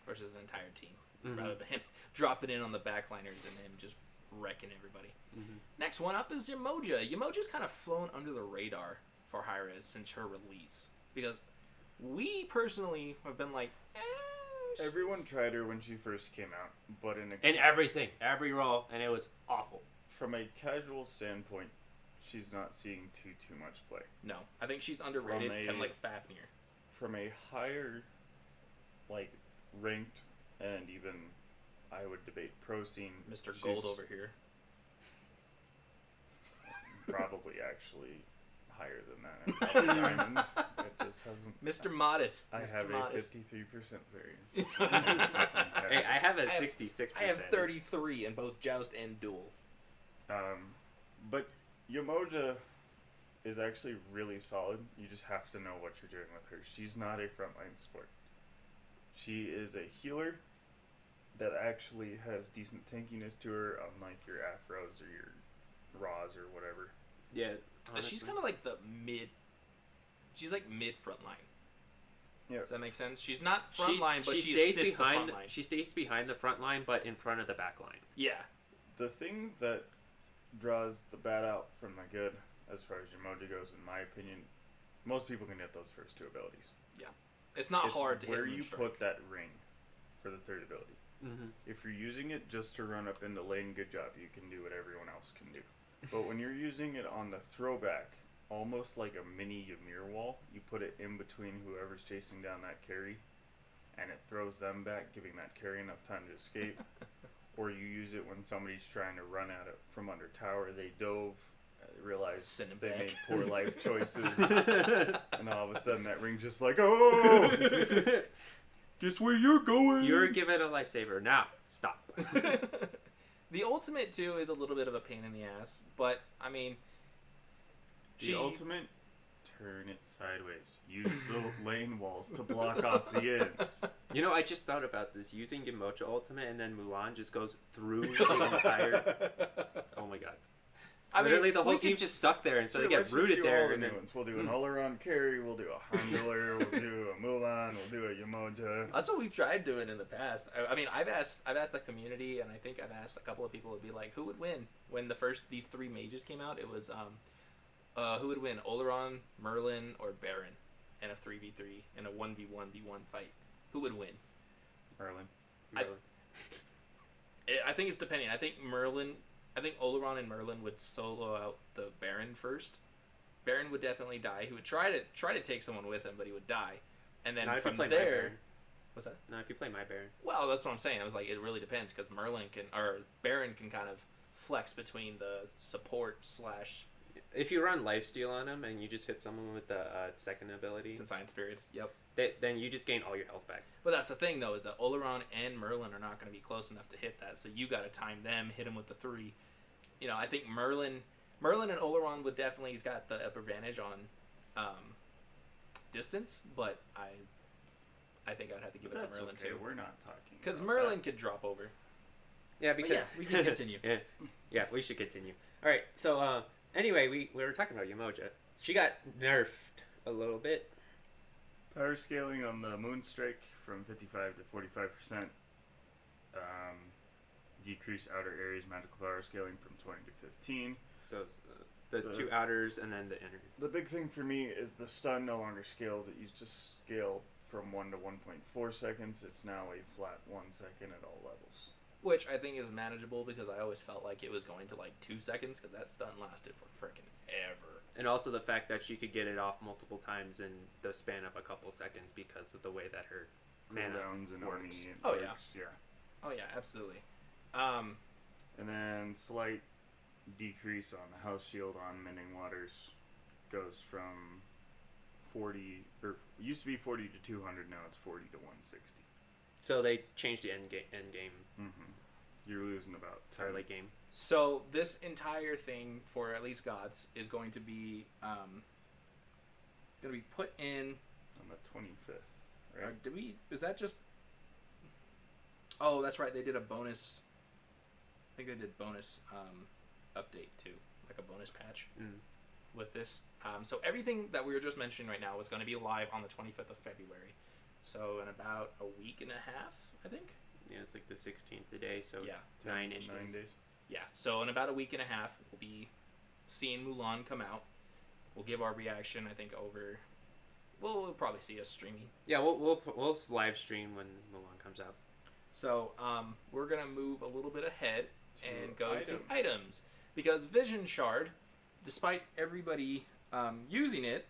an entire team, rather than him dropping in on the backliners and him just wrecking everybody. Next one up is Yemoja. Yemoja's kind of flown under the radar for Hi-Rez since her release, because we personally have been like, Everyone tried her when she first came out, but in everything, every role, and it was awful. from a casual standpoint, she's not seeing too much play. no, I think she's underrated, kind of like Fafnir. From a higher, like, ranked, and even, I would debate pro scene, Mr. she's Gold over here. probably actually higher than that. Diamond, it just hasn't. Mr. Modest. I Mr. have Modest. a 53% variance. Which is fucking Hey, I have a I have- 66%. I have 33 in both Joust and Duel. But Yemoja is actually really solid. You just have to know what you're doing with her. She's not a frontline support. She is a healer that actually has decent tankiness to her, unlike your Afros or your Raws or whatever. Yeah, She's kind of like the mid. She's like mid front line. Yeah. Does that make sense? She's not front line, but she stays assists behind. the front line. She stays behind the front line, but in front of the back line. Yeah. The thing that draws the bad out from the good, as far as Yamoja goes, in my opinion, most people can get those first two abilities. It's not hard to hit where you Moonstrike. put that ring for the third ability. Mm-hmm. If you're using it just to run up into lane, good job. You can do what everyone else can do. But when you're using it on the throwback, almost like a mini Ymir wall, you put it in between whoever's chasing down that carry, and it throws them back, giving that carry enough time to escape. Or you use it when somebody's trying to run at it from under tower. They dove, realized Send it they back. made poor life choices, and all of a sudden that ring's just like, oh, guess where you're going? You're given a lifesaver. Now, stop. The ultimate too is a little bit of a pain in the ass, but I mean, The ultimate, turn it sideways. Use the lane walls to block off the ends. You know, I just thought about this. Using Gimocha Ultimate and then Mulan just goes through the entire... Oh my god. Literally, the whole team's just stuck there, and so they get let's just rooted do there. all the And new then, ones. We'll do an all-around carry. We'll do a handler. We'll do a Mulan. We'll do a Yamoja. That's what we've tried doing in the past. I mean, I've asked the community, and I think I've asked a couple of people to be like, who would win when these three mages came out? It was who would win, Oleron, Merlin, or Baron, in a 3v3 in a 1v1v1 fight? Who would win? Merlin. I think it's depending. I think Oleron and Merlin would solo out the Baron first. Baron would definitely die. He would try to take someone with him, but he would die. And then Not if you from play my there, Baron. what's that? No, if you play my Baron. Well, that's what I'm saying. I was like, it really depends because Baron can kind of flex between the support / If you run lifesteal on him and you just hit someone with the second ability, Consign Spirits. Yep. then you just gain all your health back. But that's the thing, though, is that Oleron and Merlin are not going to be close enough to hit that. So you got to time them, hit them with the 3. You know, I think Merlin and Oleron would definitely, he's got the upper advantage on distance, but I think I'd have to give it to Merlin too. We're not talking Because about Merlin that. could drop over. Yeah, But because yeah, we can continue. yeah, we should continue. All right, so anyway, we were talking about Yamoja. She got nerfed a little bit. Power scaling on the Moonstrike from 55 to 45%. Decrease outer areas magical power scaling from 20 to 15. So it's, the two outers and then the inner. The big thing for me is the stun no longer scales. It used to scale from 1 to 1.4 seconds. It's now a flat 1 second at all levels. Which I think is manageable because I always felt like it was going to like 2 seconds because that stun lasted for freaking ever. And also the fact that she could get it off multiple times in the span of a couple seconds because of the way that her mana Cooldowns and works. Army. Oh, works, yeah. Oh yeah, absolutely. And then slight decrease on the house shield on Mending Waters goes from 40, or it used to be 40 to 200, now it's 40 to 160. So they changed the end game Mm-hmm. You're losing about 10. or late game. So this entire thing for at least gods is going to be put in. On the 25th, Or right? did we? Is that just? Oh, that's right. They did a bonus. I think they did bonus update too, like a bonus patch with this. So everything that we were just mentioning right now is going to be live on the 25th of February. So in about a week and a half, I think. Yeah, it's like the 16th today, so Yeah. 9-ish 9 days. days. Yeah. So in about a week and a half, we'll be seeing Mulan come out. We'll give our reaction. I think over. We'll probably see us streaming. Yeah, we'll live stream when Mulan comes out. So we're gonna move a little bit ahead and go items. to items because Vision Shard, despite everybody using it,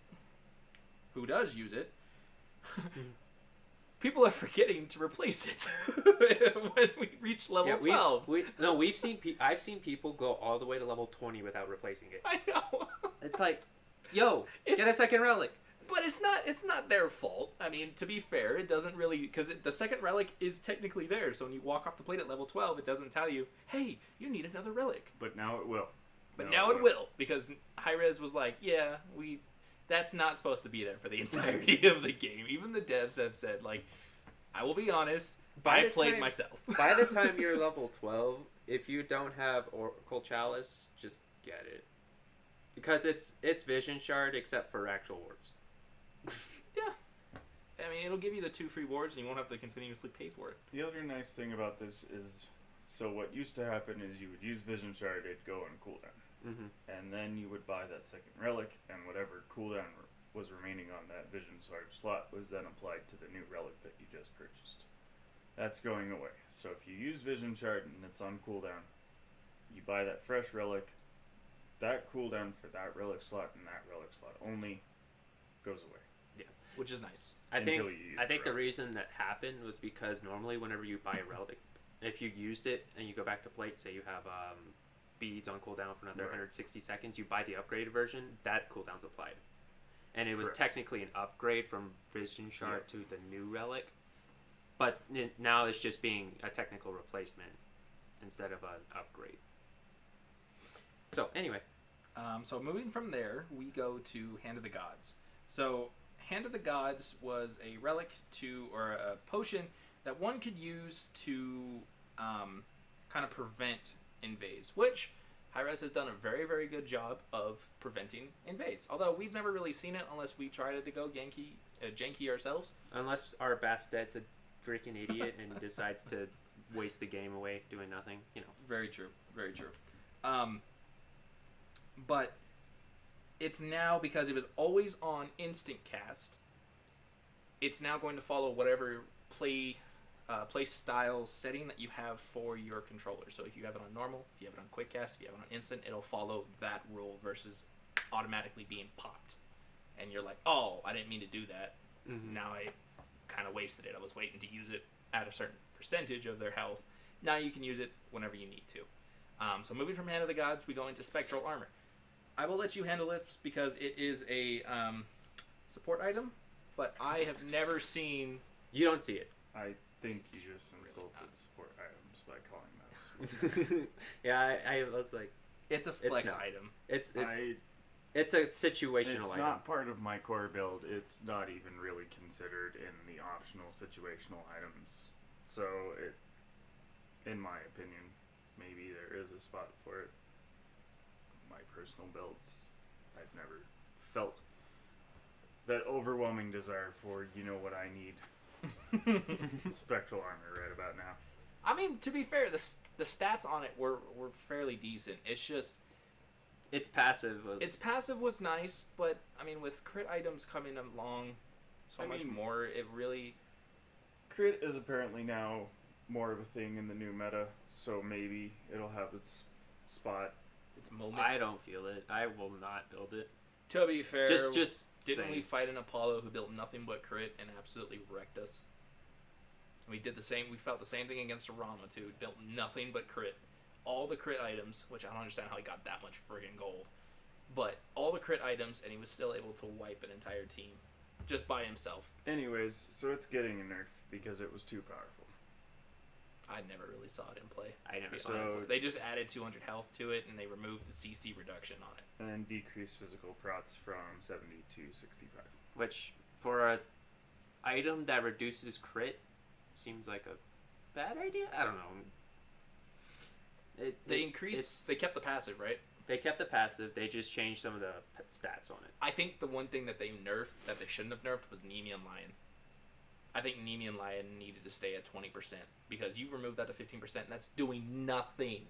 who does use it, people are forgetting to replace it when we reach level 12. We've seen I've seen people go all the way to level 20 without replacing it. I know. It's like, yo, get a second relic. But it's not their fault. I mean, to be fair, it doesn't really, because the second relic is technically there. So when you walk off the plate at level 12, it doesn't tell you, hey, you need another relic. But now it will. But now it will, because Hi-Rez was like, yeah, that's not supposed to be there for the entirety of the game. Even the devs have said, like, I will be honest, I played myself. By the time you're level 12, if you don't have Oracle Chalice, just get it. Because it's Vision Shard except for actual wards. Yeah. I mean, it'll give you the 2 free wards and you won't have to continuously pay for it. The other nice thing about this is, so what used to happen is you would use Vision Shard, it'd go on cooldown. Mm-hmm. And then you would buy that second relic, and whatever cooldown was remaining on that Vision Shard slot was then applied to the new relic that you just purchased. That's going away. So if you use Vision Shard and it's on cooldown, you buy that fresh relic, that cooldown for that relic slot and that relic slot only goes away. Yeah, which is nice. I think the reason that happened was because normally whenever you buy a relic, if you used it and you go back to plate, say you have beads on cooldown for another 160 seconds, you buy the upgraded version, that cooldown's applied. And it was technically an upgrade from Vision Shard to the new relic. But now it's just being a technical replacement instead of an upgrade. So, anyway. So moving from there, we go to Hand of the Gods. So, Hand of the Gods was a relic or a potion that one could use to kind of prevent invades, which Hi-Rez has done a very, very good job of preventing invades. Although we've never really seen it unless we tried to go janky ourselves. Unless our Bastet's a freaking idiot and decides to waste the game away doing nothing, you know. Very true. Very true. But it's now, because it was always on instant cast, it's now going to follow whatever play style setting that you have for your controller. So if you have it on normal, if you have it on quick cast, if you have it on instant, it'll follow that rule versus automatically being popped. And you're like, oh, I didn't mean to do that. Mm-hmm. Now I kind of wasted it. I was waiting to use it at a certain percentage of their health. Now you can use it whenever you need to. So moving from Hand of the Gods, we go into Spectral Armor. I will let you handle it because it is a support item, but I have never seen... You don't see it. I think you just really insulted support items by calling that a support. Yeah, I was like... It's a flex item. It's a situational It's item. not part of my core build. It's not even really considered in the optional situational items. So, in my opinion, maybe there is a spot for it. My personal builds, I've never felt that overwhelming desire for, you know what I need. Spectral armor right about now. I mean, to be fair, the stats on it were fairly decent. It's just... Its passive was nice, but, I mean, with crit items coming along much more, it really... Crit is apparently now more of a thing in the new meta, so maybe it'll have its spot. Its moment. I don't feel it. I will not build it. To be fair, just didn't we fight an Apollo who built nothing but crit and absolutely wrecked us? We did the same. We felt the same thing against Arama too. Built nothing but crit. All the crit items, which I don't understand how he got that much friggin' gold, but all the crit items, and he was still able to wipe an entire team just by himself. Anyways, so it's getting a nerf because it was too powerful. I never really saw it in play. I never saw So- They just added 200 health to it, and they removed the CC reduction on it. And then decreased physical prots from 70 to 65. Which, for a item that reduces crit, seems like a bad idea? I don't know. They kept the passive, right? They kept the passive. They just changed some of the stats on it. I think the one thing that they nerfed that they shouldn't have nerfed was Nemean Lion. I think Nemean Lion needed to stay at 20% because you remove that to 15%, and that's doing nothing.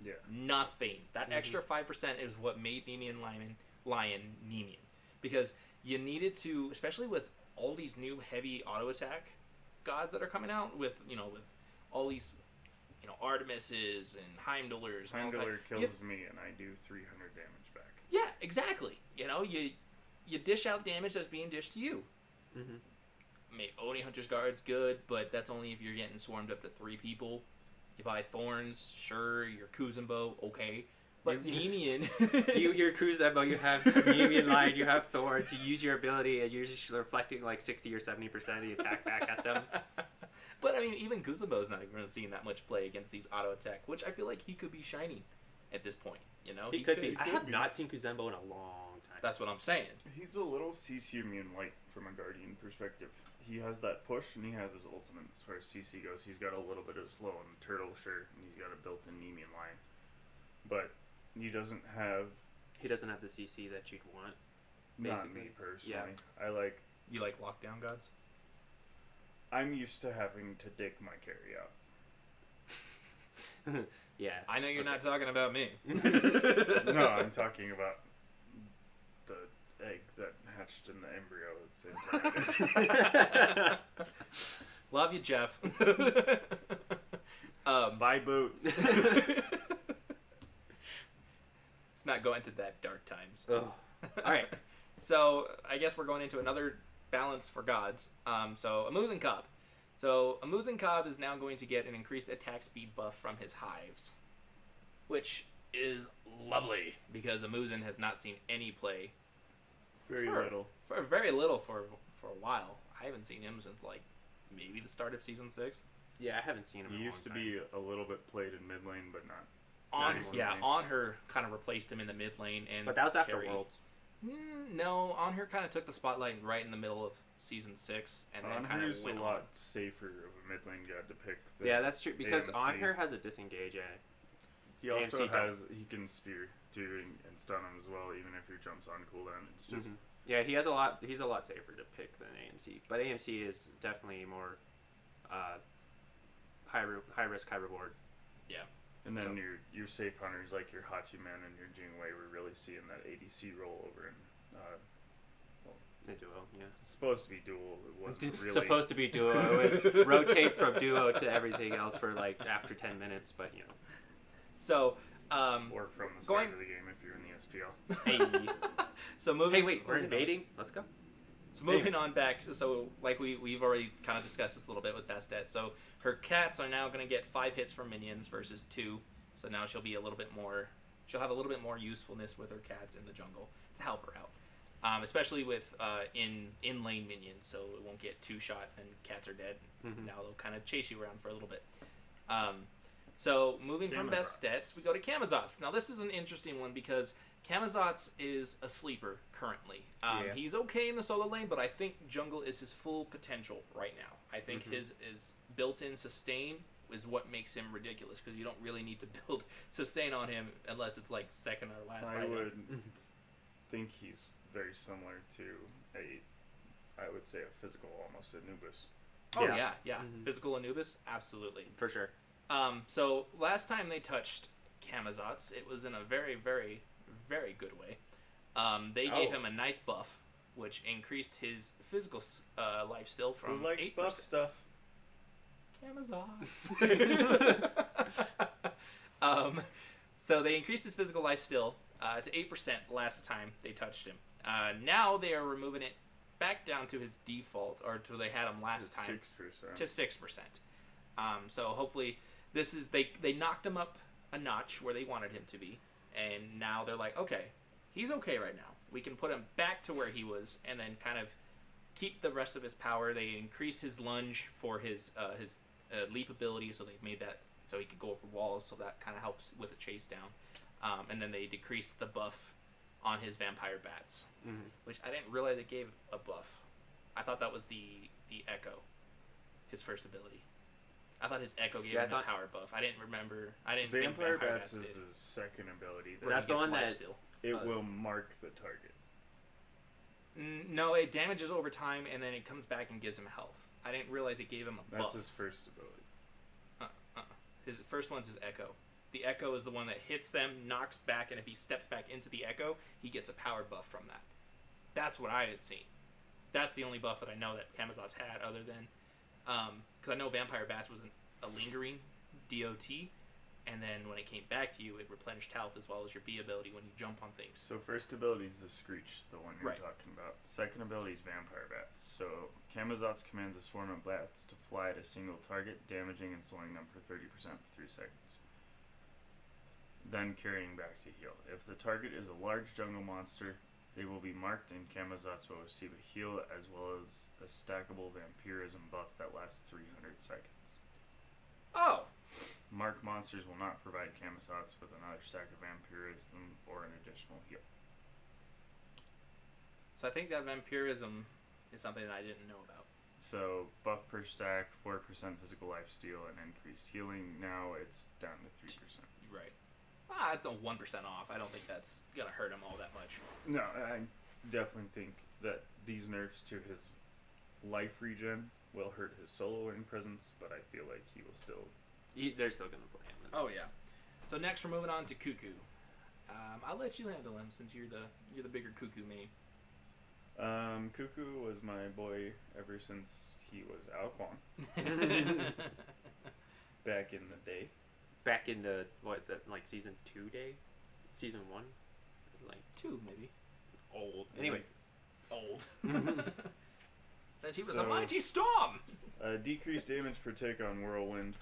Yeah. Nothing. That extra 5% is what made Nemean Lion Nemean. Because you needed to, especially with all these new heavy auto attack gods that are coming out, with all these Artemises and Heimdallers. Heimdallr kills me and I do 300 damage back. Yeah, exactly. You dish out damage that's being dished to you. Mm-hmm. Oni Hunter's Guard's good, but that's only if you're getting swarmed up to 3 people. You buy Thorns, sure, your Kuzumbo, okay. But Nemean... your Kuzumbo, you have Nemean Lion, you have Thorns, you use your ability, and you're just reflecting like 60 or 70% of the attack back at them. But, I mean, even Kuzumbo's not even seeing that much play against these auto attack, which I feel like he could be shining at this point. He could be. I have not seen Kuzumbo in a long time. That's what I'm saying. He's a little CC immune light from a Guardian perspective. He has that push, and he has his ultimate as far as CC goes. He's got a little bit of slow and turtle, sure, and he's got a built-in Nemean line. But he doesn't have... He doesn't have the CC that you'd want. Not basically. me, personally. Yeah. I like... You like lockdown gods? I'm used to having to dig my carry out. Yeah. I know you're not talking about me. No, I'm talking about the egg that hatched in the embryo at the same time. Love you, Jeff. Buy boots. Let's not go into that dark times. Ugh. All right. So I guess we're going into another balance for gods. So Amuzen Cobb. So Amuzen Cobb is now going to get an increased attack speed buff from his hives, which is lovely because Amuzen has not seen any play. Very for very little for a while. I haven't seen him since like maybe the start of season 6. Yeah, I haven't seen him. He in a used to long be a little bit played in mid lane, but not. On her kind of replaced him in the mid lane, and But that was after carry. Worlds. No, on her kind of took the spotlight right in the middle of season 6, and then kind of Onher's went a on. lot safer of a mid lane god to pick. Than Yeah, that's true because AMC. Onher has a disengage. He also AMC has he can spear too and stun him as well, even if he jumps on cooldown. It's just Yeah, he has a lot. He's a lot safer to pick than AMC, but AMC is definitely more high risk, high reward. Yeah. and then So- your safe hunters like your Hachiman and your Jingwei, we're really seeing that ADC role over in. The duo, yeah. It's supposed to be dual. It wasn't really. Supposed to be duo. It was rotate from duo to everything else for like after 10 minutes, but you know. So, Or from the going- start of the game if you're in the SPL. Hey, so moving. hey, wait, we're moving on. invading. Let's go. So moving on back, so like we've already kind of discussed this a little bit with Bastet. So her cats are now going to get 5 hits from minions versus 2. So now she'll be a little bit more. She'll have a little bit more usefulness with her cats in the jungle to help her out, especially with in lane minions. So it won't get 2-shot and cats are dead. Mhm. Now they'll kind of chase you around for a little bit. So moving from best Camazotz. stats, we go to Camazotz. Now this is an interesting one because Camazotz is a sleeper currently. Yeah. He's okay in the solo lane, but I think jungle is his full potential right now. I think his built-in sustain is what makes him ridiculous because you don't really need to build sustain on him unless it's like second or last I item. would think he's very similar to I would say a physical almost Anubis. Oh Yeah. yeah. Mhm. Physical Anubis, absolutely. For sure. So last time they touched Camazotz, it was in a very, very, very good way. They gave him a nice buff, which increased his physical life steal from Who likes 8%. buff stuff? Camazotz. So they increased his physical life steal to 8% last time they touched him. Now they are removing it back down to his default, or to they had him last time 6%. to 6%. So hopefully this is they knocked him up a notch where they wanted him to be, and now they're like, okay, he's okay right now. We can put him back to where he was, and then kind of keep the rest of his power. They increased his lunge for his leap ability, so they made that so he could go over walls. So that kind of helps with a chase down. And then they decreased the buff on his vampire bats, which I didn't realize it gave a buff. I thought that was the echo, his first ability. I thought his echo gave him a power buff. I didn't remember. I didn't think Vampire vampire Bats bats is did. his second ability. Where That's he the gets one life that- steal. It will mark the target. No, it damages over time, and then it comes back and gives him health. I didn't realize it gave him a That's buff. his first ability. His first one's his echo. The echo is the one that hits them, knocks back, and if he steps back into the echo, he gets a power buff from that. That's what I had seen. That's the only buff that I know that Camazotz had, other than because I know Vampire Bats was a lingering DOT, and then when it came back to you, it replenished health as well as your B ability when you jump on things. So first ability is the Screech, the one you're Right. talking about. Second ability is Vampire Bats. So Camazotz commands a swarm of bats to fly at a single target, damaging and slowing them for 30% for 3 seconds. Then carrying back to heal. If the target is a large jungle monster, they will be marked, and Camazotz will receive a heal as well as a stackable vampirism buff that lasts 300 seconds. Oh, Marked monsters will not provide Camazotz with another stack of vampirism or an additional heal. So I think that vampirism is something that I didn't know about. So buff per stack, 4% physical life steal, and increased healing. Now it's down to 3%. Right. It's a 1% off. I don't think that's gonna hurt him all that much. No, I definitely think that these nerfs to his life regen will hurt his soloing presence, but I feel like he will still. They're still gonna play him. Oh yeah. So next we're moving on to Cuckoo. I'll let you handle him since you're the bigger Cuckoo main. Cuckoo was my boy ever since he was Alquan back in the day. Back in the what's that, like season 2 day, season 1, like 2 maybe. old. Anyway, Old. Since he was a mighty storm. Decreased damage per tick on Whirlwind.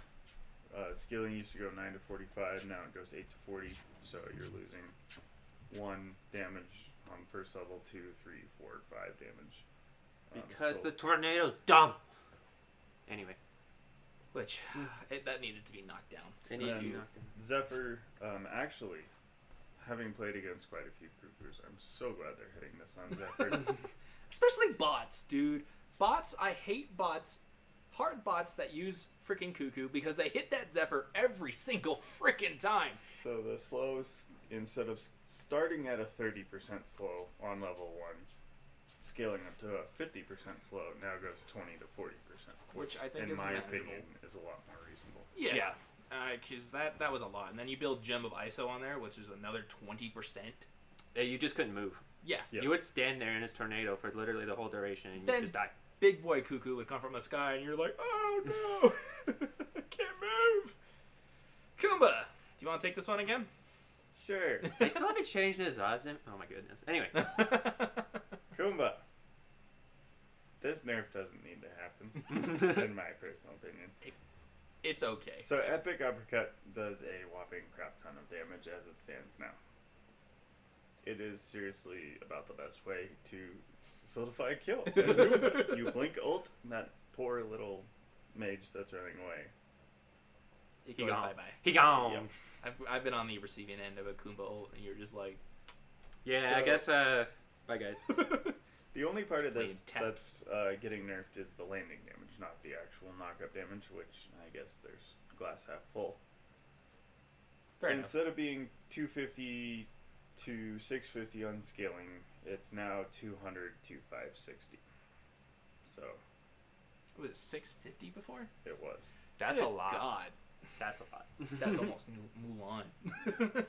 Scaling used to go 9 to 45. Now it goes 8 to 40. So you're losing 1 damage on first level, 2, 3, 4, 5 damage. because the tornado's dumb. Anyway, Which that needed to be knocked down. and if you Zephyr, actually, having played against quite a few Cuckoos, I'm so glad they're hitting this on Zephyr. Especially bots, dude. Bots, I hate bots. Hard bots that use freaking Cuckoo because they hit that Zephyr every single freaking time. So the slows, instead of starting at a 30% slow on level 1, scaling up to a 50% slow, now goes 20 to 40%. Which I think in is my manageable. opinion, is a lot more reasonable. Yeah. Because that was a lot. And then you build Gem of ISO on there, which is another 20%. you just couldn't move. Yeah. Yep. You would stand there in his tornado for literally the whole duration, and you Then- just die. Big boy Cuckoo would come from the sky, and you're like, oh no, I can't move. Kumba, do you want to take this one again? Sure. They still haven't changed his Ozim. Oh my goodness. Anyway, Kumba. This nerf doesn't need to happen, in my personal opinion. It's okay. So Epic Uppercut does a whopping crap ton of damage as it stands now. It is seriously about the best way to solidify a kill. You blink ult, and that poor little mage that's running away. He he goes gone. bye-bye. He gone. Yep. I've been on the receiving end of a Kumba ult, and you're just like... Yeah, I So- guess. Bye guys. The only part of this Playing that's getting nerfed is the landing damage, not the actual knockup damage, which I guess there's glass half full. Fair enough. Instead of being 250 to 650 on scaling, it's now 200 to 560. So Was it 650 before? it was. That's Good a lot. God. That's a lot. That's almost Mulan.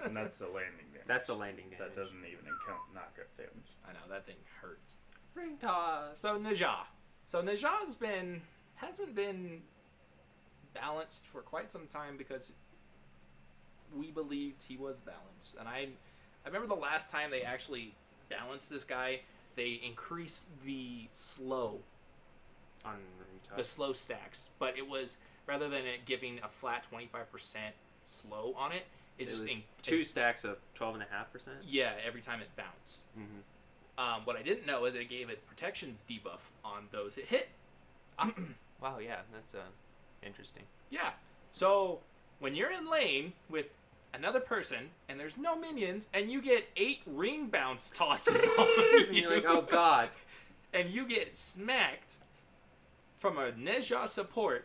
And that's the landing damage. That's the landing damage. That doesn't even count knockup damage. I know, that thing hurts. Ring toss. So Najah's hasn't been balanced for quite some time because we believed he was balanced. And I remember the last time they actually balanced this guy, they increased the slow, On ring toss. the slow stacks. But it was, rather than it giving a flat 25% slow on it, it just... was 2 stacks of 12.5%. Yeah, every time it bounced. Mm-hmm. What I didn't know is it gave it protections debuff on those it hit. Wow, yeah, that's interesting. Yeah. So when you're in lane with another person and there's no minions and you get 8 ring bounce tosses on you, And you're like, oh god. and you get smacked from a Nezha support,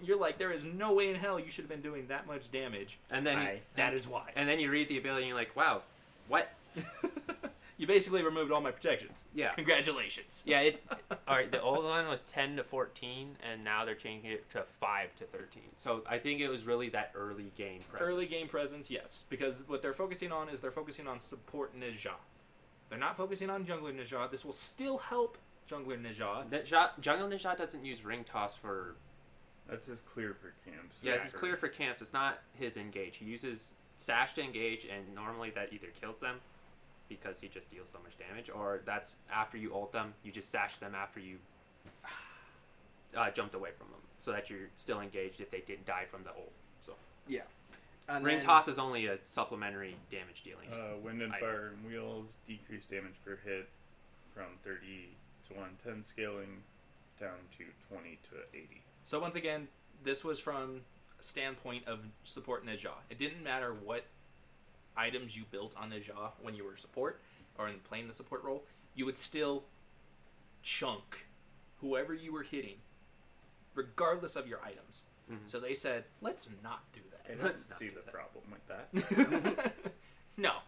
you're like, there is no way in hell you should have been doing that much damage. And then That is why. and then you read the ability and you're like, wow, what? You basically removed all my protections. Yeah. Congratulations. Yeah, all right, the old one was 10 to 14, and now they're changing it to 5 to 13. So I think it was really that early game presence. Early game presence, yes. Because what they're focusing on is they're focusing on support Nezha. They're not focusing on jungler Nezha. This will still help jungler Nezha. Jungle Ninja doesn't use ring toss for... That's his clear for camps. Yeah, it's clear for camps. It's not his engage. He uses Sash to engage, and normally that either kills them, because he just deals so much damage, or that's after you ult them, you just sash them after you jumped away from them, so that you're still engaged if they didn't die from the ult. So Yeah. And ring toss is only a supplementary damage dealing. Wind and I- Fire and Wheels decrease damage per hit from 30 to 110 scaling down to 20 to 80. So once again, this was from a standpoint of support Nezha. It didn't matter what items you built on Nezha when you were support or in playing the support role. you would still chunk whoever you were hitting, regardless of your items. Mhm. So they said, let's not do I that. don't Let's not see do the that. problem with that.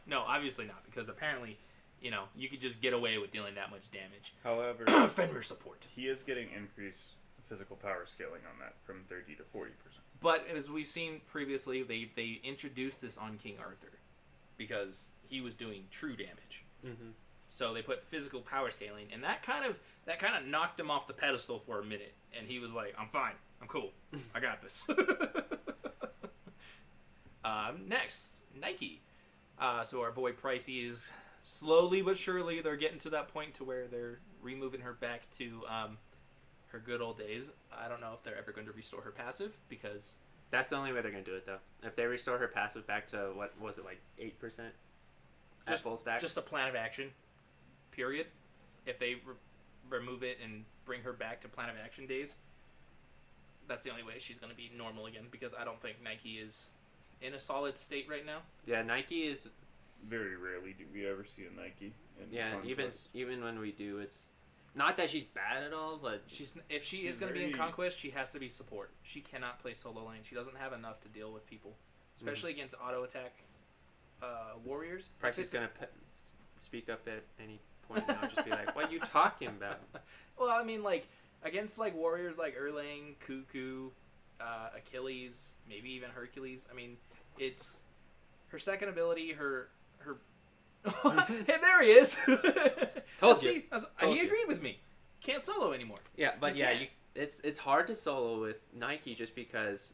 No, obviously not, because apparently, you could just get away with dealing that much damage. However, Fenrir support. he is getting increased physical power scaling on that from 30 to 40%. But as we've seen previously, they introduced this on King Arthur because he was doing true damage. Mhm. So they put physical power scaling, and that kind of knocked him off the pedestal for a minute, and he was like, "I'm fine, I'm cool, I got this." Next, Nike. So our boy Pricey is slowly but surely they're getting to that point to where they're removing her back to her good old days. I don't know if they're ever going to restore her passive because That's the only way they're gonna do it, though. If they restore her passive back to what was it, like 8% at Just- full stack? just a plan of action, period. If they remove it and bring her back to plan of action days, that's the only way she's going to be normal again, because I don't think Nike is in a solid state right now. Yeah, Nike is. Very rarely do we ever see a Nike in Yeah, Conquest. even when we do, it's not that she's bad at all, but If she She's is going to be in very- Conquest, she has to be support. She cannot play solo lane. She doesn't have enough to deal with people, especially against auto attack warriors. Price is gonna speak up at any point now. Just be like, "What are you talking about?" Well, I mean, like against like warriors like Erlang, Cuckoo, Achilles, maybe even Hercules. I mean, it's her second ability. Her. Hey, there he is. Told See, you. he agreed with me. Can't solo anymore. Yeah, but You yeah, can't. it's hard to solo with Nike just because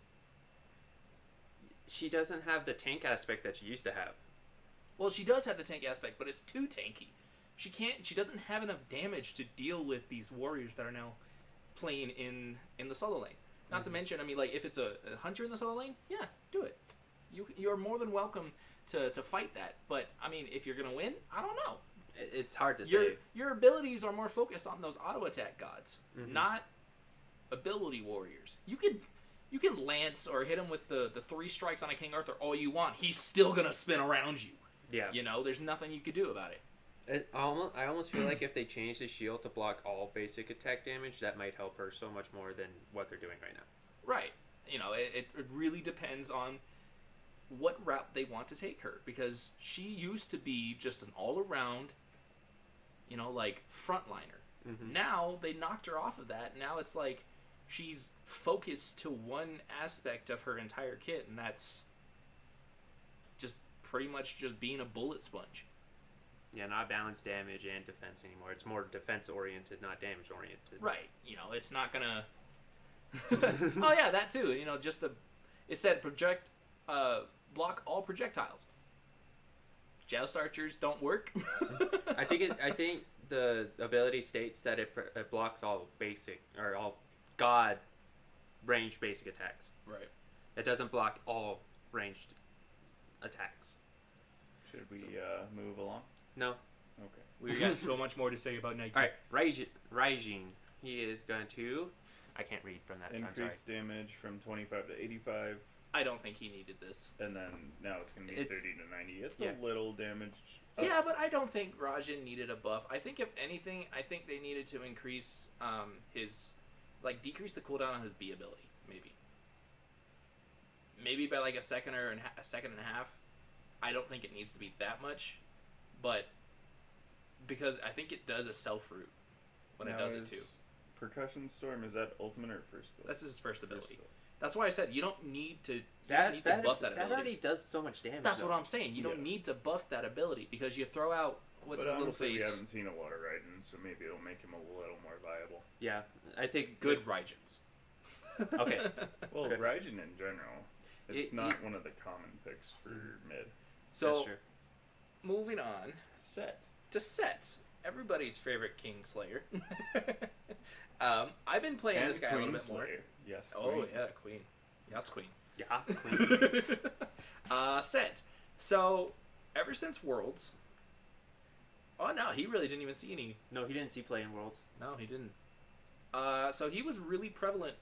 she doesn't have the tank aspect that she used to have. Well, she does have the tank aspect, but it's too tanky. She can't. She doesn't have enough damage to deal with these warriors that are now playing in the solo lane. Not to mention, I mean, like if it's a hunter in the solo lane, yeah, do it. You're more than welcome to fight that. But I mean, if you're gonna win, I don't know. It's hard to say. Your abilities are more focused on those auto attack gods, Mhm. not ability warriors. You can lance or hit him with the 3 strikes on a King Arthur all you want. He's still gonna spin around you. Yeah. There's nothing you could do about it. I almost feel like if they change the shield to block all basic attack damage, that might help her so much more than what they're doing right now. Right. It really depends on what route they want to take her, because she used to be just an all-around, like frontliner. Mhm. Now they knocked her off of that. Now it's like she's focused to one aspect of her entire kit, and that's just pretty much just being a bullet sponge. Yeah, not balanced damage and defense anymore. It's more defense oriented, not damage oriented. Right. It's not gonna. Oh yeah, that too. It said block all projectiles. Joust archers don't work. I think the ability states that it blocks all basic or all god ranged basic attacks. Right. It doesn't block all ranged attacks. Should we move along? No. Okay. We got so much more to say about Nike. All right, Raijin. He is going to. I can't read from that. So I'm sorry. Increased damage from 25 to 85, I don't think he needed this. and then now it's going to be It's- 30 to 90. It's yeah. a little damage. Yeah, but I don't think Rajan needed a buff. I think if anything, they needed to increase his, decrease the cooldown on his B ability, maybe by like a second and a half. I don't think it needs to be that much, but because I think it does a self route when it Now does it too. is Percussion Storm, is that ultimate or first build? That's his first ability. build. That's why I said you don't need to. Need to buff that ability. That already does so much damage. That's though. what I'm saying. You don't Yeah. need to buff that ability because you throw out what's But his little honestly, we face. haven't seen a lot of Raiden, so maybe it'll make him a little more viable. Yeah, I think Good Raijins. Okay. Well, Good. Raiden in general, it's It- not one of the common picks for mid. So That's true. moving on Set. to Set, everybody's favorite King Slayer. I've been playing And this guy Queen a little bit more. Slayer. Yes. Oh Queen. yeah, Queen. Yes, Queen. Yeah. Queen. Set. So ever since Worlds. Oh no, he really didn't even see any. No, he didn't see play in Worlds. No, he didn't. So he was really prevalent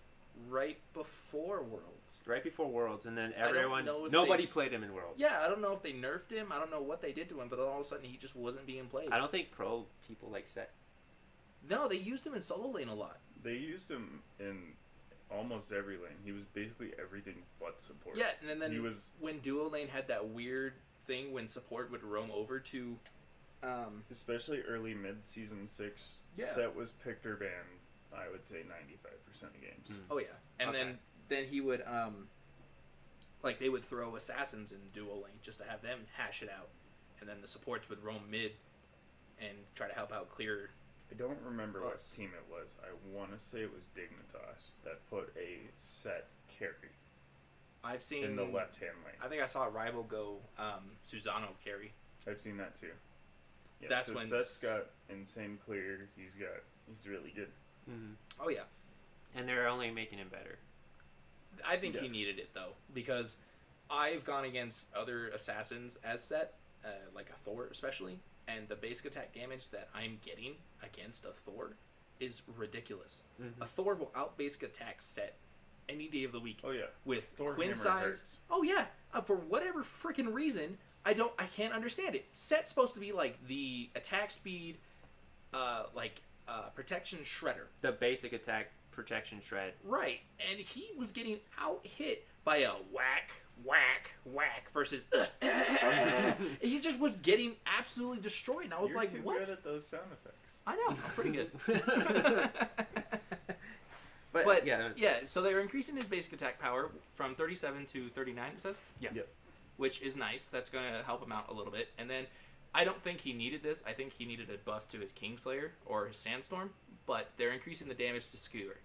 right before Worlds. Right before Worlds, and then don't know if nobody played him in Worlds. Yeah, I don't know if they nerfed him. I don't know what they did to him, but all of a sudden he just wasn't being played. I don't think pro people like Set. No, they used him in solo lane a lot. They used him in almost every lane. He was basically everything but support. Yeah, and then he was when duo lane had that weird thing when support would roam over to, especially early mid season 6. Yeah. Set was picked or banned. I would say 95% of games. Oh yeah, and Okay. then he would like they would throw assassins in duo lane just to have them hash it out, and then the supports would roam mid and try to help out clear. I don't remember what Plus. team it was. I want to say it was Dignitas that put a Set carry I've seen in the left hand lane. I think I saw a rival go Susano carry. I've seen that too. Yeah, That's so when- Set's got insane clear. He's really good. Mm-hmm. Oh yeah, And they're only making him better. I think he Yeah. needed it though, because I've gone against other assassins as Set, like a Thor especially, and the basic attack damage that I'm getting against a Thor is ridiculous. Mhm. A Thor will out basic attack Set any day of the week Oh yeah, with Thor Quinn hammer size. hurts. Oh yeah, for whatever freaking reason, I can't understand it. Set's supposed to be like the attack speed, protection shredder. The basic attack protection shred. Right, and he was getting out hit by a whack, whack, whack versus. He just was getting absolutely destroyed, and I was You're like, too "What?" good at those sound effects. I know, I'm pretty good. But yeah, so they're increasing his basic attack power from 37 to 39. It says, Yeah. Yep. which is nice. That's going to help him out a little bit, and then. I don't think he needed this. I think he needed a buff to his Kingslayer or his Sandstorm, but they're increasing the damage to skewer.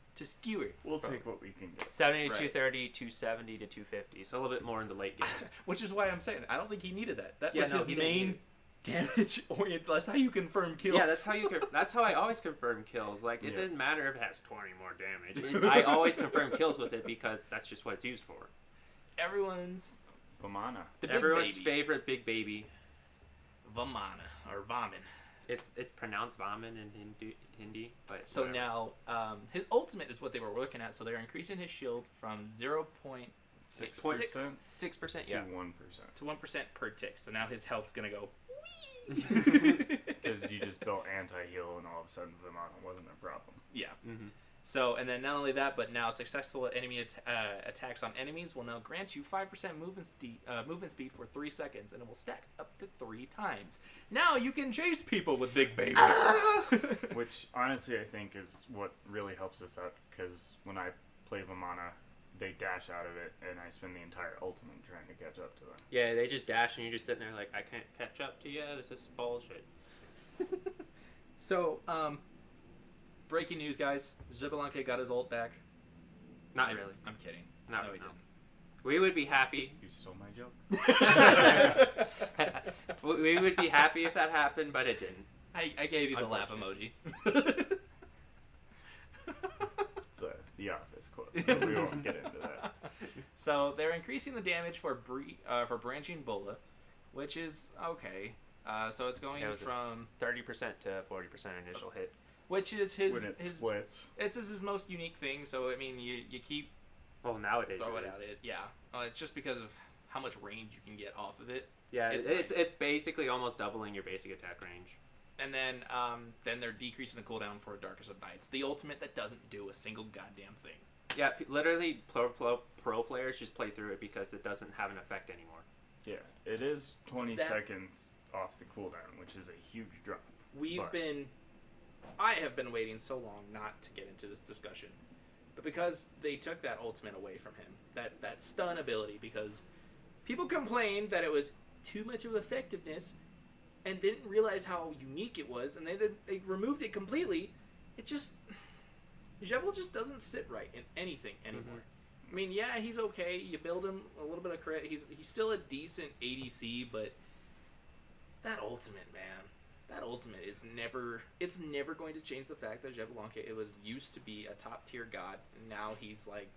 We'll take what we can get. 70 to Right. 230, 270 to 250. So a little bit more in the late game. Which is why I'm saying I don't think he needed that. That Yeah, was no, his he didn't main need damage oriented. That's how you confirm kills. Yeah, that's how you. That's how I always confirm kills. Like it Yeah. didn't matter if it has 20 more damage. I always confirm kills with it because that's just what it's used for. Everyone's Vamana. the big Everyone's baby. favorite big baby. Vamana or Vaman. It's pronounced Vaman in Hindi, but So whatever. now his ultimate is what they were looking at. So they're increasing his shield from 0.6 6% 6%. to Yeah. 1%. to 1% per tick. So now his health's gonna go. Because you just built anti-heal and all of a sudden Vamana wasn't a problem. Yeah. Mm-hmm. So, and then not only that, but now successful enemy attacks on enemies will now grant you 5% movement speed for 3 seconds, and it will stack up to 3 times. Now you can chase people with Big Baby. Which, honestly, I think is what really helps us out. Because when I play Vamana, they dash out of it, and I spend the entire ultimate trying to catch up to them. Yeah, they just dash and you're just sitting there like, I can't catch up to you. This is bullshit. So, breaking news, guys. Xbalanque got his ult back. Not really. I'm kidding. Not no, he really. We would be happy. You stole my joke. didn't. We would be happy if that happened, but it didn't. I gave you the laugh emoji. It's the Office quote. But we won't get into that. So they're increasing the damage for branching Bola, which is okay. So it's going That was from 30% to 40% initial hit. which is his When it his splits. it's his most unique thing. So I mean, you keep Well, nowadays throwing it it is. at it. Yeah, it's just because of how much range you can get off of it. Yeah, It's it's nice. it's basically almost doubling your basic attack range. And then they're decreasing the cooldown for Darkest of Nights, the ultimate that doesn't do a single goddamn thing. Yeah, literally pro players just play through it because it doesn't have an effect anymore. Yeah, it is 20 That- seconds off the cooldown, which is a huge drop. I have been waiting so long not to get into this discussion, but because they took that ultimate away from him, that stun ability, because people complained that it was too much of effectiveness and didn't realize how unique it was, and they removed it completely. It just Jebel just doesn't sit right in anything anymore. I mean, yeah, he's okay. You build him a little bit of credit. He's still a decent ADC, but that ultimate, man, that ultimate is never going to change the fact that Xbalanque, it was used to be a top tier god, and now he's like,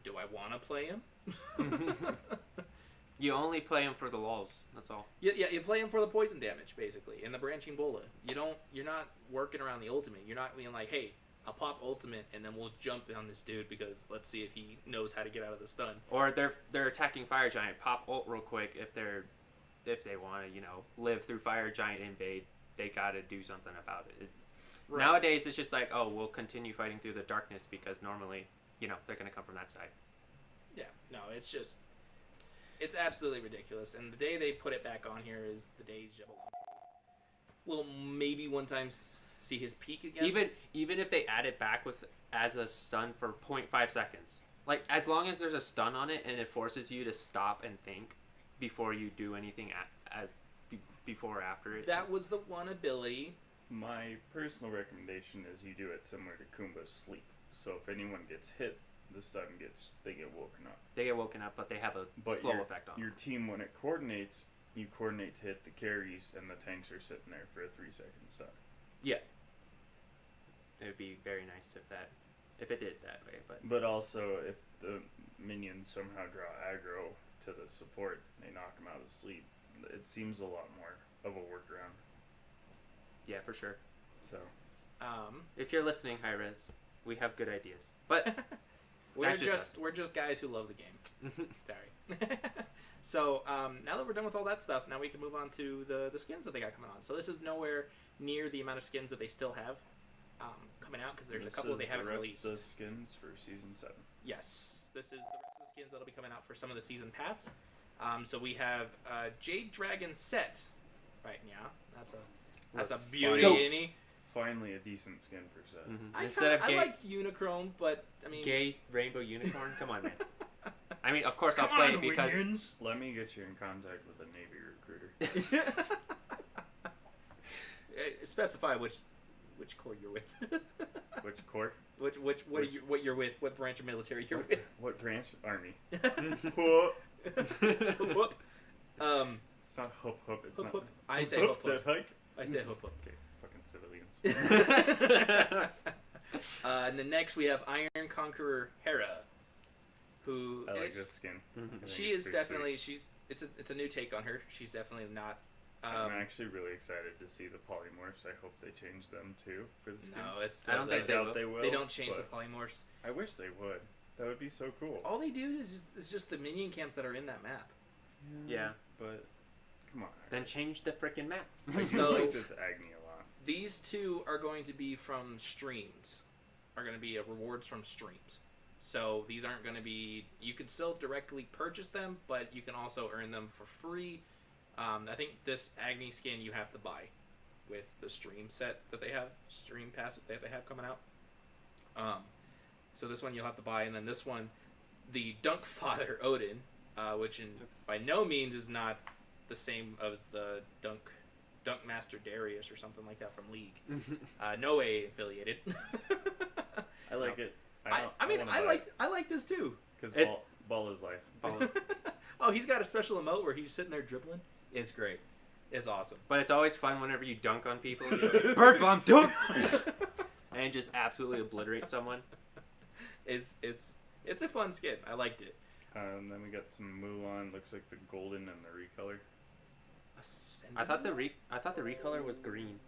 do I want to play him? You only play him for the lulls. That's all. Yeah, you play him for the poison damage, basically, and the branching bola. You're not working around the ultimate. You're not being like, hey, I'll pop ultimate, and then we'll jump on this dude because let's see if he knows how to get out of the stun. Or they're attacking Fire Giant, pop ult real quick if they want to, live through Fire Giant invade. They got to do something about it. Right. Nowadays, it's just like, we'll continue fighting through the darkness because normally, they're going to come from that side. Yeah, no, it's absolutely ridiculous. And the day they put it back on here is the day we'll maybe one time see his peak again. Even if they add it back as a stun for 0.5 seconds. Like, as long as there's a stun on it and it forces you to stop and think before you do anything before or after it. That was the one ability. My personal recommendation is you do it similar to Kumba's sleep. So if anyone gets hit, they get woken up. They get woken up, but they have a slow effect on your team, when it coordinates, you coordinate to hit the carries, and the tanks are sitting there for a 3-second stun. Yeah. It would be very nice if it did that way. But also, if the minions somehow draw aggro to the support, they knock them out of sleep, it seems a lot more of a workaround. Yeah, for sure. So, if you're listening, Hi-Rez, we have good ideas. But we're just guys who love the game. Sorry. So now that we're done with all that stuff, now we can move on to the skins that they got coming on. So this is nowhere near the amount of skins that they still have coming out because there's a couple they haven't released. The skins for season 7. Yes, this is the rest of the skins that'll be coming out for some of the season pass. So we have Jade Dragon set. Right, yeah, that's a beauty, ain't Finally, a decent skin for set. Mm-hmm. I liked Unichrome, but I mean, gay rainbow unicorn. Come on, man. I mean, of course I'll play it because Winions. Let me get you in contact with a Navy recruiter. Specify which corps you're with. Which corps? What you're with? What branch of military you're with? What branch? Army. Whoop. It's not hoop hoop. It's Hoop, not. hoop. I say hoop hoop, hoop. Said hike. I said hoop hoop. Okay, fucking civilians. And then next we have Iron Conqueror Hera, who I like this skin. Mm-hmm. She is definitely it's a new take on her. She's definitely not. I'm actually really excited to see the polymorphs. I hope they change them too for the skin. No, it's. I don't think they will. They don't change the polymorphs. I wish they would. That would be so cool. All they do is just the minion camps that are in that map. Yeah, but come on. Then change the freaking map. I So- like this Agni a lot. These two are going to be from streams. Are going to be rewards from streams. So these aren't going to be. You can still directly purchase them, but you can also earn them for free. I think this Agni skin you have to buy with the stream set that they have, stream pass that they have coming out. So this one you'll have to buy, and then this one, the Dunk Father Odin, which by no means is not the same as the Dunk Master Darius or something like that from League. No way affiliated. I like it. I like this too. Because ball is life. Oh, he's got a special emote where he's sitting there dribbling. It's great. It's awesome. But it's always fun whenever you dunk on people. You're like, bird bomb, dunk! And just absolutely obliterate someone. It's a fun skin. I liked it. And then we got some Mulan. Looks like the golden and the recolor. I thought the recolor was green.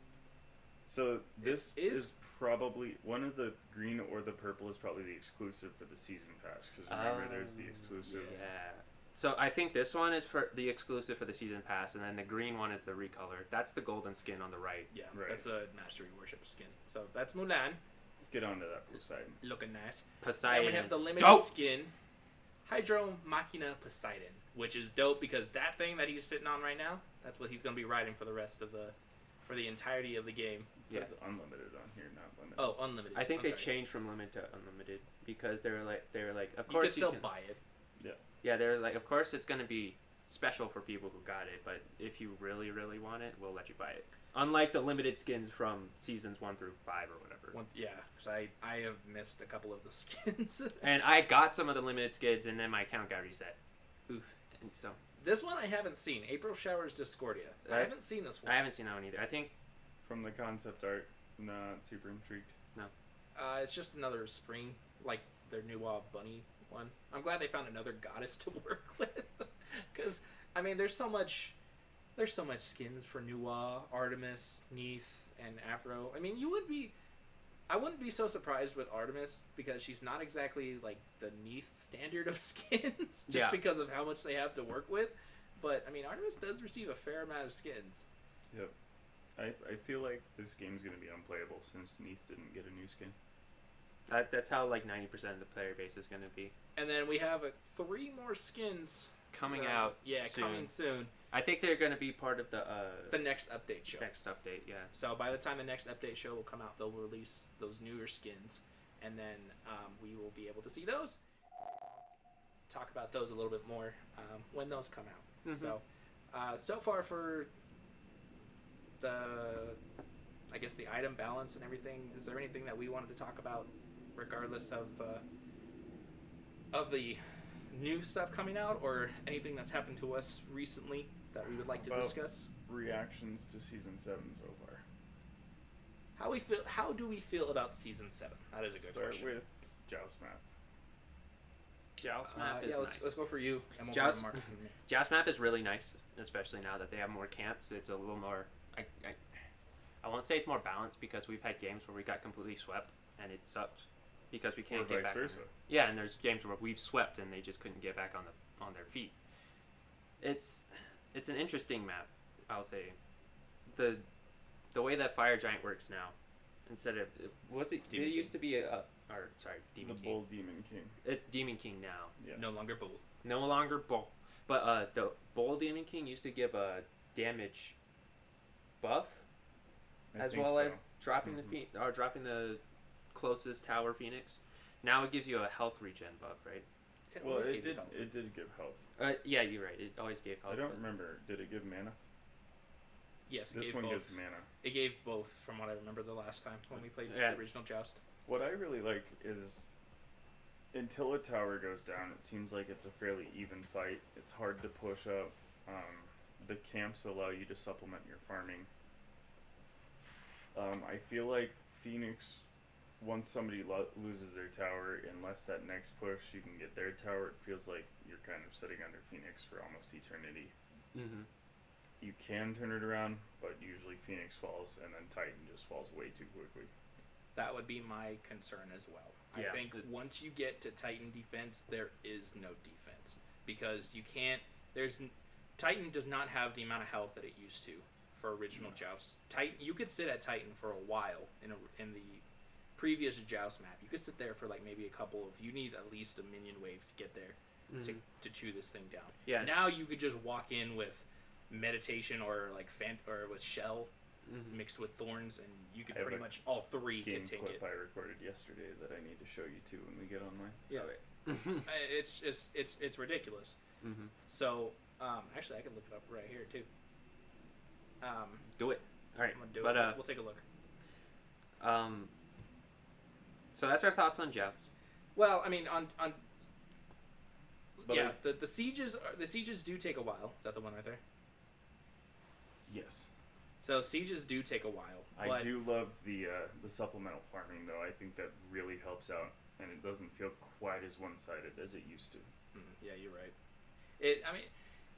So this is probably one of the green or the purple is probably the exclusive for the season pass. Because remember, there's the exclusive. Yeah. So I think this one is for the exclusive for the season pass, and then the green one is the recolor. That's the golden skin on the right. Yeah, right. That's a Mastery Worship skin. So that's Mulan. Let's get on to that Poseidon. Looking nice. Poseidon. Then we have the limited skin, Hydro Machina Poseidon, which is dope because that thing that he's sitting on right now, that's what he's going to be riding for the entirety of the game. It says unlimited on here, not limited. Oh, unlimited. I think they changed from limited to unlimited because they were like, of course you can still buy it. Yeah. Yeah, they're like, of course it's going to be special for people who got it, but if you really, really want it, we'll let you buy it. Unlike the limited skins from seasons 1 through 5 or whatever. Because I have missed a couple of the skins. And I got some of the limited skins, and then my account got reset. Oof. And so this one I haven't seen. April Showers Discordia. I haven't seen this one. I haven't seen that one either. I think from the concept art, not super intrigued. No. It's just another spring, like their new bunny one. I'm glad they found another goddess to work with, because I mean, there's so much skins for Nuwa, Artemis, Neith, and Afro. I mean, you would be. I wouldn't be so surprised with Artemis because she's not exactly like the Neath standard of skins, just because of how much they have to work with. But I mean, Artemis does receive a fair amount of skins. Yep. I feel like this game's gonna be unplayable since Neath didn't get a new skin. That's how like 90% of the player base is going to be. And then we have 3 more skins coming out. Yeah, soon. coming soon. I think they're going to be part of the next update show. Next update, yeah. So by the time the next update show will come out, they'll release those newer skins, and then we will be able to see those. Talk about those a little bit more when those come out. Mm-hmm. So far for the, I guess the item balance and everything. Is there anything that we wanted to talk about, regardless of the new stuff coming out, or anything that's happened to us recently that we would like to discuss? Reactions to season 7 so far. How do we feel about season 7? That is a good question. Start with Joust map. Joust map is nice. Let's go for you. And we'll Joust, Mark. Joust map is really nice, especially now that they have more camps. It's a little more. I won't say it's more balanced because we've had games where we got completely swept and it sucked because we can't get back. Versa. Yeah, and there's games where we've swept and they just couldn't get back on their feet. It's an interesting map, I'll say. The way that Fire Giant works now, instead of what's it? It used to be Demon King. Bull Demon King. It's Demon King now. Yeah. No longer Bull. No longer Bull, but the Bull Demon King used to give a damage buff, as well as dropping dropping the closest tower Phoenix. Now it gives you a health regen buff, right? Well, it did give health. Yeah, you're right. It always gave health. I don't remember. Did it give mana? Yes, this one gives mana. It gave both, from what I remember the last time when we played the original Joust. What I really like is, until a tower goes down, it seems like it's a fairly even fight. It's hard to push up. The camps allow you to supplement your farming. I feel like Phoenix, once somebody loses their tower, unless that next push you can get their tower, it feels like you're kind of sitting under Phoenix for almost eternity. Mm-hmm. You can turn it around, but usually Phoenix falls, and then Titan just falls way too quickly. That would be my concern as well. Yeah. I think once you get to Titan defense, there is no defense. Because you can't... Titan does not have the amount of health that it used to for original Joust. Titan, you could sit at Titan for a while in the previous Joust map. You could sit there for like maybe a couple of... You need at least a minion wave to get there to chew this thing down. Yeah. Now you could just walk in with meditation or like or with shell mixed with thorns, and you could pretty much all three can take it. I recorded yesterday that I need to show you too when we get online. Yeah, it's ridiculous. Mm-hmm. So actually, I can look it up right here too. Do it. All right, I'm gonna do it. We'll take a look. So that's our thoughts on Joust. Well, I mean, the sieges do take a while. Is that the one right there? Yes. So sieges do take a while. I do love the supplemental farming though. I think that really helps out, and it doesn't feel quite as one-sided as it used to. Yeah, you're right.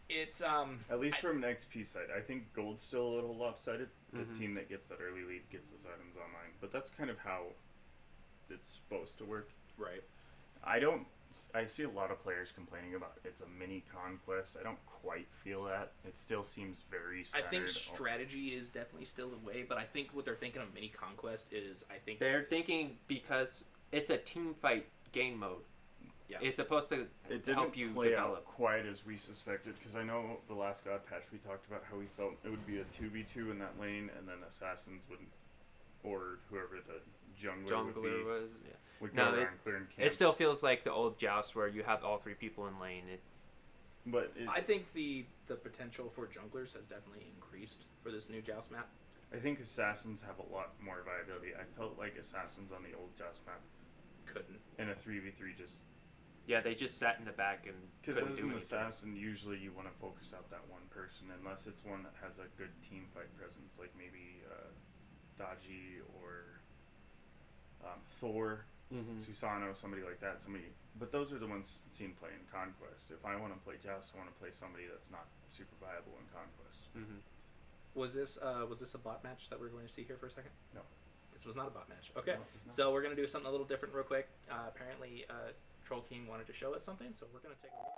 It's at least from an XP side. I think gold's still a little lopsided. The team that gets that early lead gets those items online, but that's kind of how it's supposed to work. Right. I see a lot of players complaining about it's a mini conquest. I don't quite feel that. It still seems very centered. I think strategy is definitely still the way, but I think what they're thinking of mini conquest is, they're thinking because it's a team fight game mode. Yeah. It's supposed to help you play develop. Out quite as we suspected, because I know the last God patch we talked about how we felt it would be a 2v2 in that lane, and then assassins would, or whoever the jungler would be, would go around clearing camps. It still feels like the old Joust where you have all three people in lane. I think the potential for junglers has definitely increased for this new Joust map. I think assassins have a lot more viability. I felt like assassins on the old Joust map couldn't. In a 3v3 just... Yeah, they just sat in the back and because as an assassin, usually you want to focus out that one person, unless it's one that has a good team fight presence, like maybe Daji or Thor, Susano, somebody like that. But those are the ones seen play in Conquest. If I want to play Joust, I want to play somebody that's not super viable in Conquest. Was this a bot match that we're going to see here for a second? No. This was not a bot match. Okay, No, it's not. so we're gonna do something a little different real quick. Apparently, Troll King wanted to show us something, so we're gonna take a look.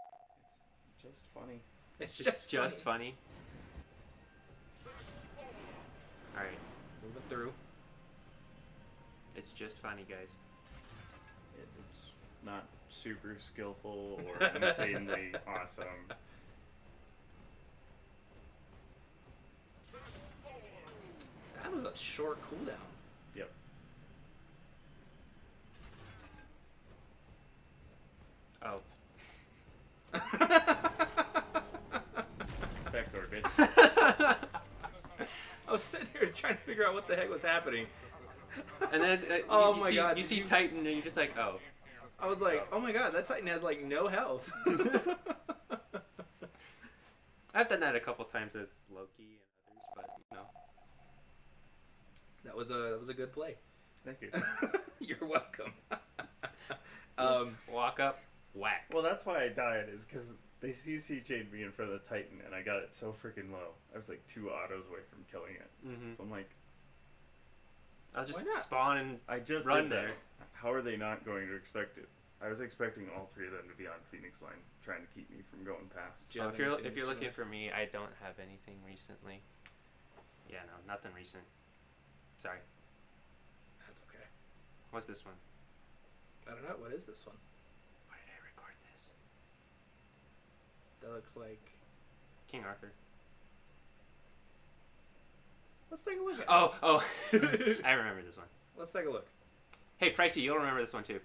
It's just funny. It's It's just funny. All right, moving through. it's just funny, guys. It's not super skillful or insanely awesome. That was a short cooldown. Yep. Oh. Backdoor, bitch. I was sitting here trying to figure out what the heck was happening. And then Oh you my see, God, you did see you- Titan, and you're just like, oh. I was like, oh my god, that Titan has like no health. I've done that a couple times as Loki and others, but you know. That was a good play. Thank you. You're welcome. Walk up, whack. Well, that's why I died, is because they CC chained me in front of the Titan, and I got it so freaking low. I was like 2 autos away from killing it. Mm-hmm. So I'm like, I'll just Why not? spawn and I just run did that. there. How are they not going to expect it? I was expecting all 3 of them to be on Phoenix line, trying to keep me from going past. Do you Oh, have if you're anything if you're looking recently? for me, I don't have anything recently. Yeah, no, nothing recent. Sorry. That's okay. What's this one? I don't know. What is this one? Why did I record this? That looks like. King Arthur. Let's take a look at it. Oh, I remember this one. Let's take a look. Hey, Pricey, you'll remember this one too.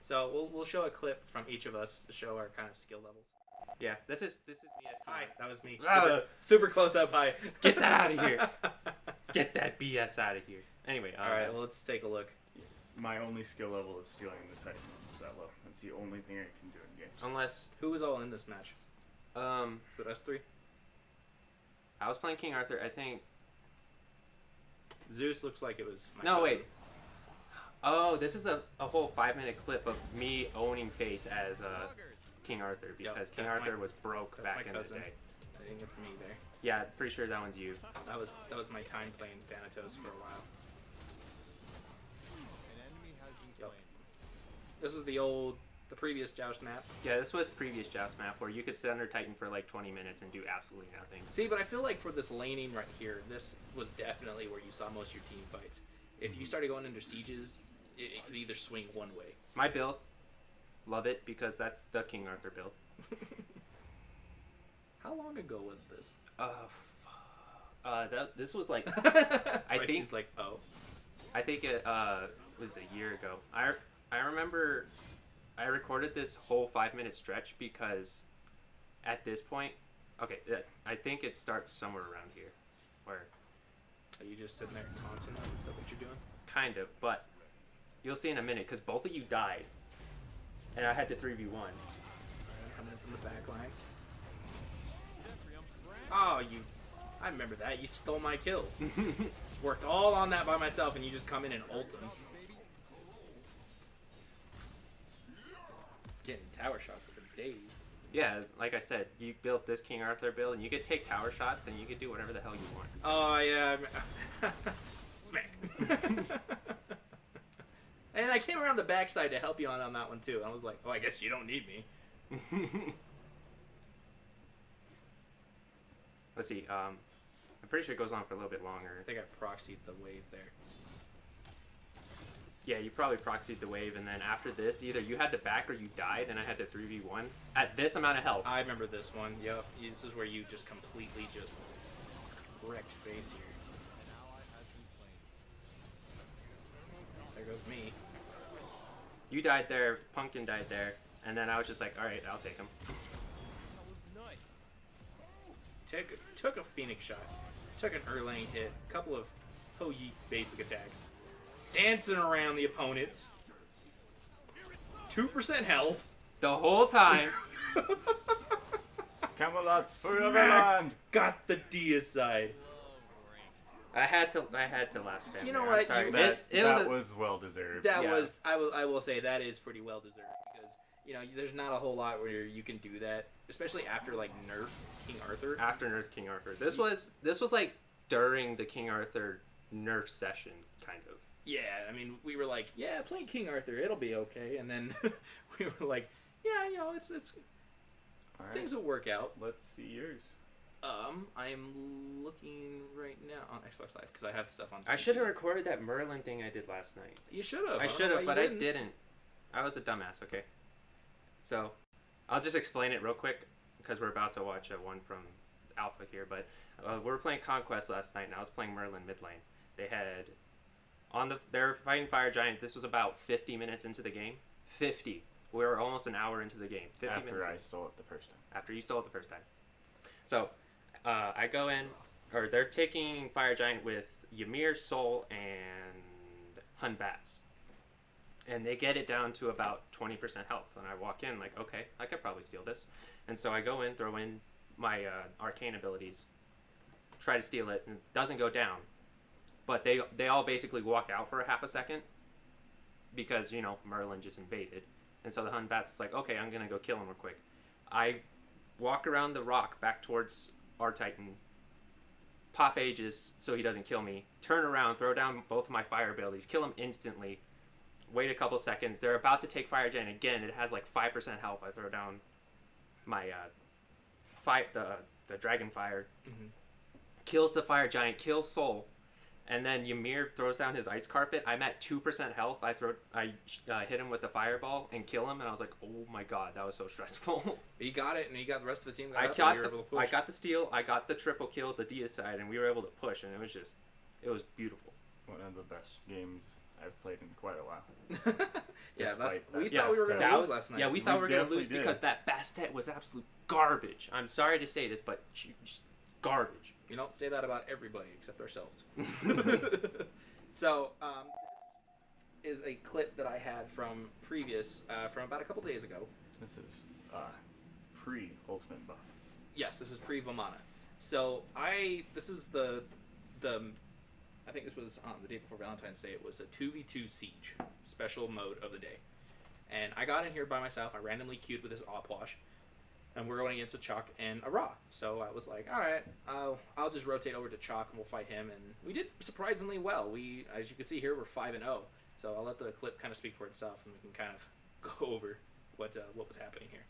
So we'll show a clip from each of us to show our kind of skill levels. Yeah, this is me as King Hi, Arthur. that was me. Ah. Super close up. Hi. Get that outta here. Get that BS out of here. Anyway, All right, well, let's take a look. My only skill level is stealing the Titan. It's that low. That's the only thing I can do in games. unless Who was all in this match? Is it us 3? I was playing King Arthur, I think. Zeus looks like it was. My No, cousin. wait. Oh, this is a whole 5-minute clip of me owning face as King Arthur because Yep, King that's Arthur my- was broke that's back my in the cousin. day. I didn't get me there. Yeah, pretty sure that one's you. That was my time playing Thanatos for a while. Yep. This is the previous Joust map. Yeah, this was previous Joust map where you could sit under Titan for like 20 minutes and do absolutely nothing. See, but I feel like for this laning right here, this was definitely where you saw most of your team fights. If you started going under sieges, it could either swing one way. My build, love it because that's the King Arthur build. How long ago was this? This was like I think- think like I think it was a year ago. I remember I recorded this whole 5-minute stretch because at this point, okay, I think it starts somewhere around here, where are you just sitting there taunting them? Is that what you're doing? kind of, but you'll see in a minute because both of you died, and I had to 3v1. Coming in from the back line. Oh, I remember that. You stole my kill. Worked all on that by myself, and you just come in and ult them. Getting tower shots for days. Yeah, like I said, you built this King Arthur build, and you could take tower shots, and you could do whatever the hell you want. Oh, yeah. Smack. And I came around the backside to help you on that one, too. I was like, oh, I guess you don't need me. Let's see. I'm pretty sure it goes on for a little bit longer. I think I proxied the wave there. Yeah, you probably proxied the wave, and then after this, either you had to back or you died, and I had to 3v1 at this amount of health. I remember this one. Yep. This is where you just completely just wrecked face here. There goes me. You died there, Pumpkin died there, and then I was just like, all right, I'll take him. Took a Phoenix shot. Took an Erlang hit. A couple of Ho-Yeet basic attacks. Dancing around the opponents. 2% health. The whole time. Camelot's Smack! Foreverland! Got the deicide. I had to laugh spam. You know there. what, I'm sorry. you- That was well deserved. That Yeah. was, I will say, that is pretty well deserved. Because, there's not a whole lot where you can do that. Especially after, like, nerf King Arthur. After Nerf King Arthur. This was like during the King Arthur nerf session, kind of. Yeah, I mean, we were like, yeah, play King Arthur, it'll be okay, and then we were like, yeah, you know, it's All right. things will work out. Let's see yours. I'm looking right now on Xbox Live because I have stuff on. I PC. should have recorded that Merlin thing I did last night. You should have. I should have, but I didn't. I was a dumbass. Okay, so I'll just explain it real quick because we're about to watch one from Alpha here. But we were playing Conquest last night, and I was playing Merlin mid lane. They had they were fighting Fire Giant. This was about 50 minutes into the game. 50. We were almost an hour into the game. 50 After minutes I stole it the first time. After you stole it the first time. So I go in, or they're taking Fire Giant with Ymir, Sol, and Hun Bats. And they get it down to about 20% health. And I walk in like, okay, I could probably steal this. And so I go in, throw in my arcane abilities, try to steal it, and it doesn't go down. But they all basically walk out for a half a second because, you know, Merlin just invaded. And so the Hun Bats is like, okay, I'm going to go kill him real quick. I walk around the rock back towards our Titan, pop Aegis so he doesn't kill me, turn around, throw down both of my fire abilities, kill him instantly, wait a couple seconds, they're about to take Fire Giant again, it has like 5% health, I throw down my the Dragon Fire, kills the Fire Giant, kills Sol, and then Ymir throws down his Ice Carpet. I'm at 2% health. I hit him with the Fireball and kill him, and I was like, oh my god, that was so stressful. You got it, and you got the rest of the team. I got the steal, I got the triple kill, the deicide, and we were able to push, and it was beautiful. One of the best games I've played in quite a while. Yeah, we Despite thought we were going to lose last night. Yeah, we thought we were going to definitely lose did. because that Bastet was absolute garbage. I'm sorry to say this, but just garbage. You don't say that about everybody except ourselves. So, this is a clip that I had from from about a couple days ago. This is pre-Ultimate Buff. Yes, this is pre-Vamana. So, this is I think this was on the day before Valentine's Day. It was a 2v2 siege, special mode of the day. And I got in here by myself. I randomly queued with this Opwash. And we're going against a Chalk and a Ra. So I was like, all right, I'll just rotate over to Chalk and we'll fight him. And we did surprisingly well. We, as you can see here, we're 5-0. So I'll let the clip kind of speak for itself, and we can kind of go over what was happening here.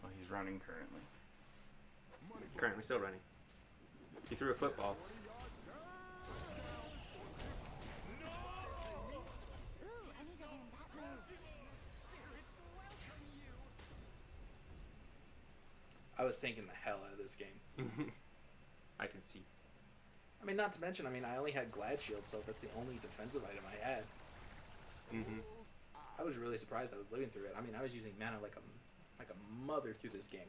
Well, he's running currently. Currently still running. He threw a football. I was thinking the hell out of this game. I can see. I mean, not to mention, I only had Glad Shield, so that's the only defensive item I had. I was really surprised I was living through it. I mean, I was using mana like a mother through this game.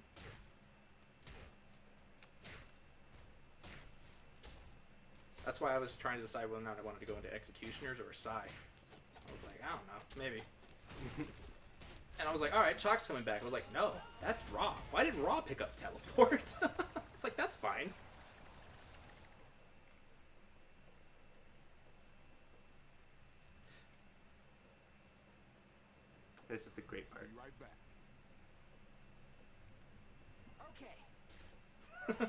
That's why I was trying to decide whether or not I wanted to go into Executioners or Psy. I was like, I don't know, maybe. And I was like, all right, Chalk's coming back. I was like, no, that's Ra. Why did Ra pick up Teleport? It's like, that's fine. This is the great part. Be right back. Okay.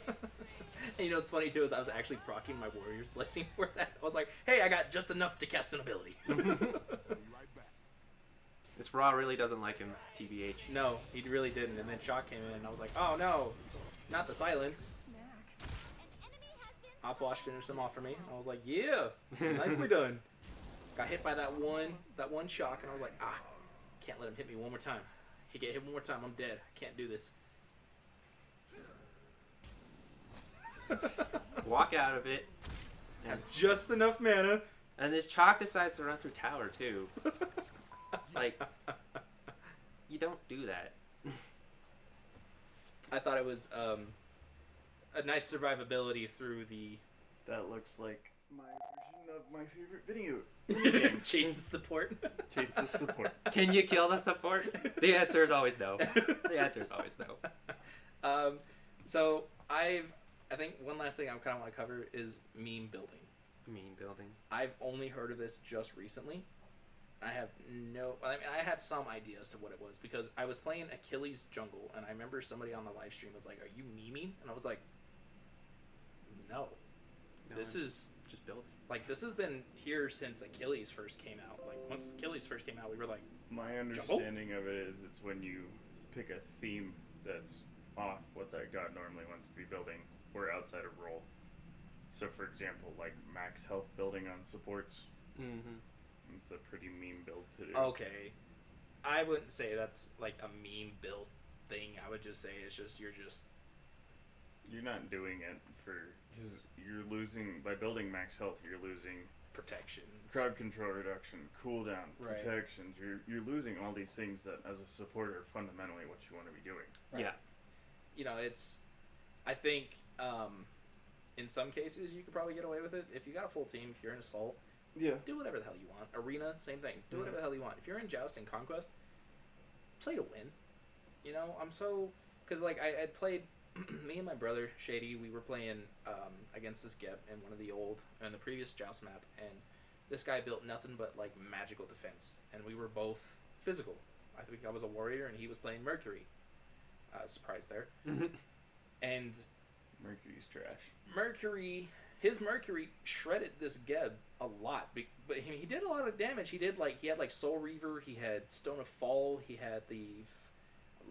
And you know what's funny too is I was actually proccing my Warrior's Blessing for that. I was like, hey, I got just enough to cast an ability. Be right back. This Raw really doesn't like him, TBH. No, he really didn't. And then Shock came in and I was like, oh no, not the silence. Opwash finished him off for me. I was like, yeah, nicely done. Got hit by that one Shock, and I was like, can't let him hit me one more time. He get hit one more time, I'm dead. I can't do this. Walk out of it. Have just enough mana. And this Chalk decides to run through tower too. Like, you don't do that. I thought it was a nice survivability through the That looks like my version of my favorite video game. chase the support. Chase the support. Can you kill the support? The answer is always no. The answer is always no. So I think one last thing I kind of want to cover is meme building. Meme building. I've only heard of this just recently. I have some idea as to what it was because I was playing Achilles Jungle and I remember somebody on the live stream was like, "Are you memeing?" And I was like, "No, this is just building. Like, this has been here since Achilles first came out. Like, once Achilles first came out, we were like, My understanding of it is it's when you pick a theme that's off what that god normally wants to be building or outside of role. So, for example, like max health building on supports, Mm-hmm. it's a pretty mean build to do. okay. I wouldn't say that's like a meme build thing. I would just say it's just, You're not doing it because you're losing by building max health. You're losing protections. crowd control reduction, cooldown, Right. protections. You're losing all these things that, as a supporter, are fundamentally what you want to be doing. Right. Yeah. You know, I think, in some cases you could probably get away with it. If you got a full team, if you're in Assault, Yeah. do whatever the hell you want. Arena, same thing. Do whatever the hell you want. If you're in Joust and Conquest, play to win. You know, because like I had played, me and my brother Shady, we were playing against this Geb in the previous Joust map, and this guy built nothing but like magical defense, and we were both physical. I think I was a warrior and he was playing Mercury. Surprise there. And Mercury's trash. His Mercury shredded this Geb a lot, but he did a lot of damage. He had like Soul Reaver, he had Stone of Fall, he had the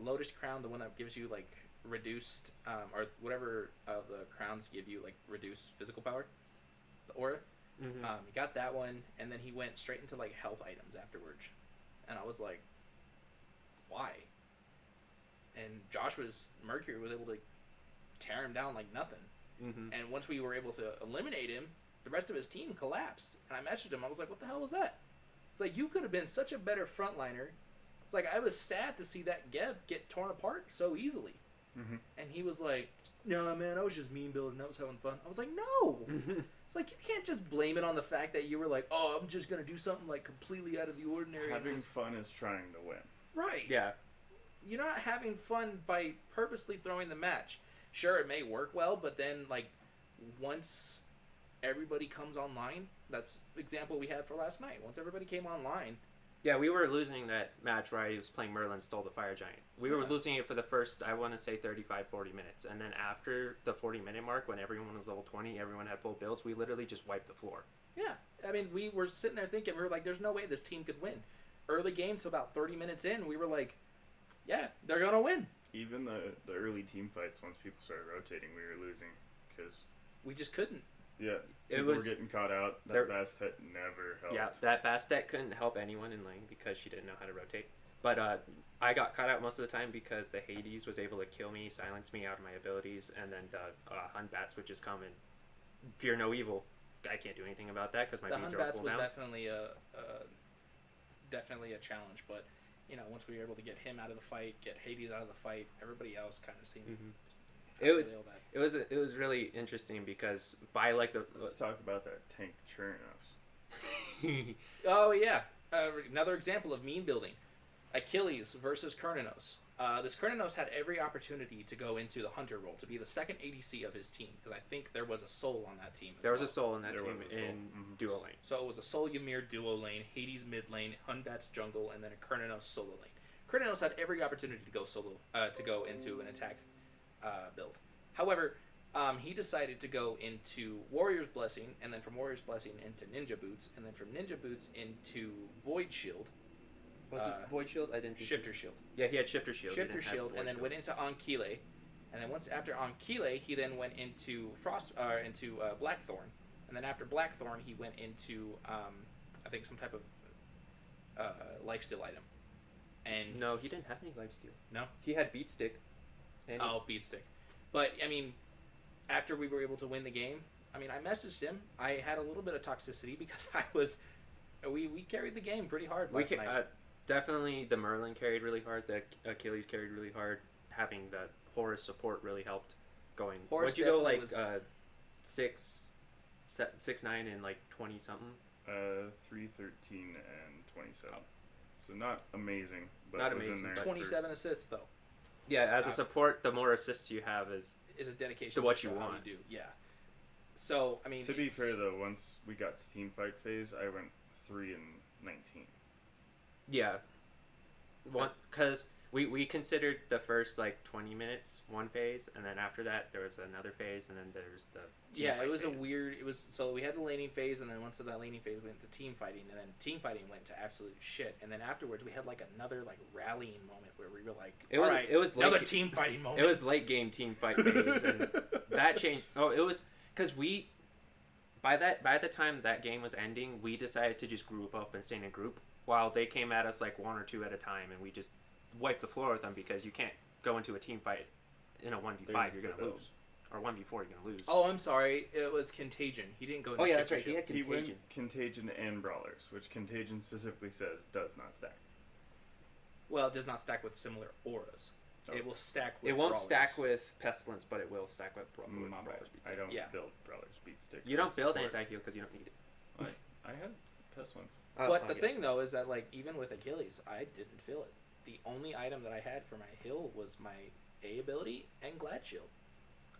Lotus Crown, the one that gives you like reduced, or whatever of the crowns give you like reduced physical power, the aura. Mm-hmm. He got that one, and then he went straight into like health items afterwards, and I was like, why? And Joshua's Mercury was able to tear him down like nothing. Mm-hmm. And once we were able to eliminate him, the rest of his team collapsed. And I messaged him. I was like, what the hell was that? It's like, you could have been such a better frontliner. It's like, I was sad to see that Geb get torn apart so easily. Mm-hmm. And he was like, no, man, I was just meme building. I was having fun. I was like, no. It's like, you can't just blame it on the fact that you were like, oh, I'm just going to do something like completely out of the ordinary. Having fun is trying to win. Right. Yeah. You're not having fun by purposely throwing the match. Sure, it may work well, but then, like, once everybody comes online, that's the example we had for last night. Once everybody came online, Yeah, we were losing that match where I was playing Merlin, stole the Fire Giant. We were Yeah. losing it for the first, I want to say, 35, 40 minutes. And then after the 40-minute mark, when everyone was level 20, everyone had full builds, we literally just wiped the floor. yeah. I mean, we were sitting there thinking, we were like, there's no way this team could win. Early game to about 30 minutes in, we were like, yeah, they're going to win. Even the early team fights, once people started rotating, we were losing because We just couldn't. yeah, It people were was- getting caught out. there- That Bastet never helped. Yeah, that Bastet couldn't help anyone in lane because she didn't know how to rotate. But I got caught out most of the time because the Hades was able to kill me, silence me out of my abilities, and then the Hun Bats would just come and fear no evil. I can't do anything about that because my The beats Hun are Bats full was down. definitely a challenge, but, you know, once we were able to get him out of the fight, get Hades out of the fight, everybody else kind of seemed... Mhm. not It was- really all that. It was really interesting because by like the Let's talk about that tank Churnos. Oh yeah, another example of mean building. Achilles versus Kerninos. This Kerninos had every opportunity to go into the hunter role, to be the second ADC of his team, because I think there was a soul on that team. As there was well. a soul in that There team was a soul. in Mhm. duo lane. So it was a Soul Ymir duo lane, Hades mid lane, Hunbat's jungle, and then a Kerninos solo lane. Kerninos had every opportunity to go solo, to go into an attack build. However, he decided to go into Warrior's Blessing, and then from Warrior's Blessing into Ninja Boots, and then from Ninja Boots into Void Shield, Was it Void Shield? I didn't think Shifter Shield. Yeah, he had Shifter Shield. He Shifter didn't have Shield, Void and then Shield. went into Anquile, and then once after Anquile, he then went into Blackthorn, and then after Blackthorn, he went into I think some type of lifesteal item, and No, he didn't have any lifesteal. No? He had Beat Stick. And Beat Stick. But I mean, after we were able to win the game, I mean, I messaged him. I had a little bit of toxicity because we carried the game pretty hard last night. Definitely the Merlin carried really hard. The Achilles carried really hard. Having the Horus support really helped. Going. Horus What'd you go definitely like was- 6'9" and like 20 something? 313 and 27. So not amazing, but Not it was amazing, in there. but for- 27 assists though Yeah, as a Uh, support, the more assists you have is is a dedication To what show you how want. do. Yeah. So I mean, To be it's- fair though, once we got to team fight phase, I went 3 and 19. yeah. Because We considered the first like 20 minutes one phase, and then after that there was another phase, and then there's the team Yeah, fight it was phase. a weird. It was so we had the laning phase, and then once that laning phase went to team fighting, and then team fighting went to absolute shit, and then afterwards we had like another like rallying moment where we were like, It was- all right, it was another late- team fighting moment. It was late game team fight phase, and that changed. Oh, it was because we by the time that game was ending, we decided to just group up and stay in a group while they came at us like one or two at a time, and we just wiped the floor with them because you can't go into a team fight in a 1v5. There's You're the gonna build. lose, or 1v4 you're gonna lose. Oh, I'm sorry. It was Contagion. He didn't go. Into Oh, yeah, shit that's for right. He shit. had He went Contagion. Contagion and Brawlers, which Contagion specifically says does not stack. Well, it does not stack with similar auras. Oh. It will stack with. It won't brawlers. stack with Pestilence, but it will stack with Mm, Brawlers. I don't Yeah. build Brawlers beat stick. You don't I build support- anti-heal because you don't need it. I had Pestilence. But the thing though is that like even with Achilles, I didn't feel it. The only item that I had for my heal was my A ability and Glad Shield.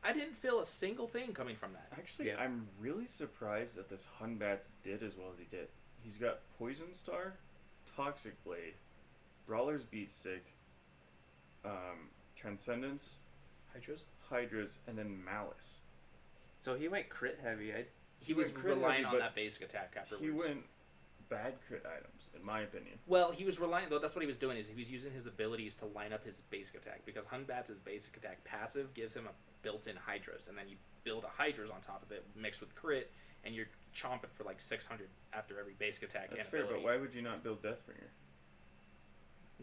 I didn't feel a single thing coming from that. Actually, Yeah. I'm really surprised that this Hunbat did as well as he did. He's got Poison Star, Toxic Blade, Brawler's Beat Stick, Transcendence, Hydras. Hydras, and then Malice. So he went crit heavy. He was went crit relying heavy, on but that basic attack afterwards. He went bad crit items, in my opinion. Well, he was relying though. That's what he was doing is he was using his abilities to line up his basic attack because Hunbat's basic attack passive gives him a built-in Hydras, and then you build a Hydras on top of it mixed with crit, and you're chomping for like 600 after every basic attack. That's and fair, ability. but why would you not build Deathbringer?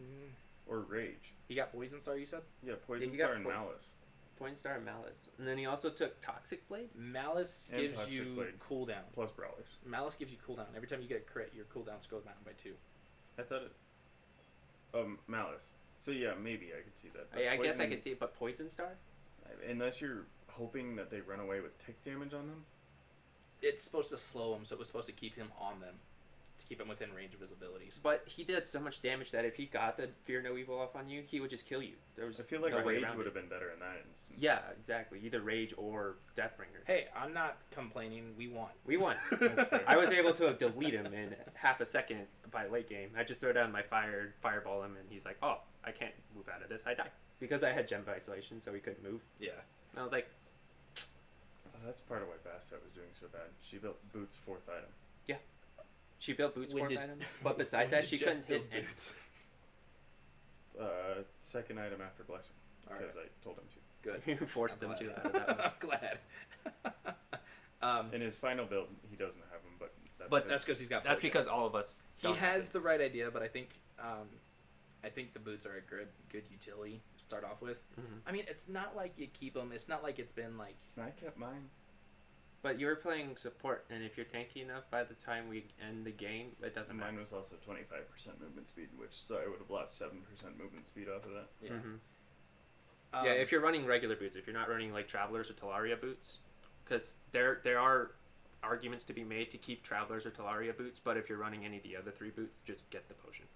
Mm, Or Rage? he got Poison Star, you said. Yeah, Poison you got Star and Poison- Malice. Point Star and Malice, and then he also took Toxic Blade. Malice And gives Toxic you Blade. cooldown. Plus Brawlers. Malice gives you cooldown. Every time you get a crit, your cooldowns goes down by 2. I thought it... Malice. So yeah, maybe I could see that. But I guess I Poison- could see it, but Poison Star. Unless you're hoping that they run away with tick damage on them. It's supposed to slow him, so it was supposed to keep him on them, to keep him within range of his abilities. But he did so much damage that if he got the Fear No Evil off on you, he would just kill you. There was I feel like no way Rage around would it. have been better in that instance. Yeah, exactly. Either Rage or Deathbringer. Hey, I'm not complaining. We won. We won. That's fair. I was able to delete him in half a second by late game. I just throw down my fireball him, and he's like, "Oh, I can't move out of this. I die." Because I had gem isolation, so he couldn't move. Yeah. And I was like, That's part of why Bastet was doing so bad. She built Boots' 4th item. she built boots When for did- item, but beside When that, did she Jeff couldn't hit. build Any. boots? 2nd item after Blessing. All Because right. I told him to. Good. You forced I'm him to glad. out of that one. I'm glad. In his final build, he doesn't have him, but that's But That's because he's got. That's potion. because all of us. he don't have has it. the right idea, but I think the boots are a good utility to start off with. Mhm. I mean, it's not like you keep them. It's not like it's been like. I kept mine. But you were playing support, and if you're tanky enough, by the time we end the game, it doesn't And matter. mine was also 25% movement speed, so I would have lost 7% movement speed off of that. Yeah. Mhm. Um, Yeah, if you're running regular boots, if you're not running like Travelers or Talaria boots, because there are arguments to be made to keep Travelers or Talaria boots, but if you're running any of the other 3 boots, just get the potion.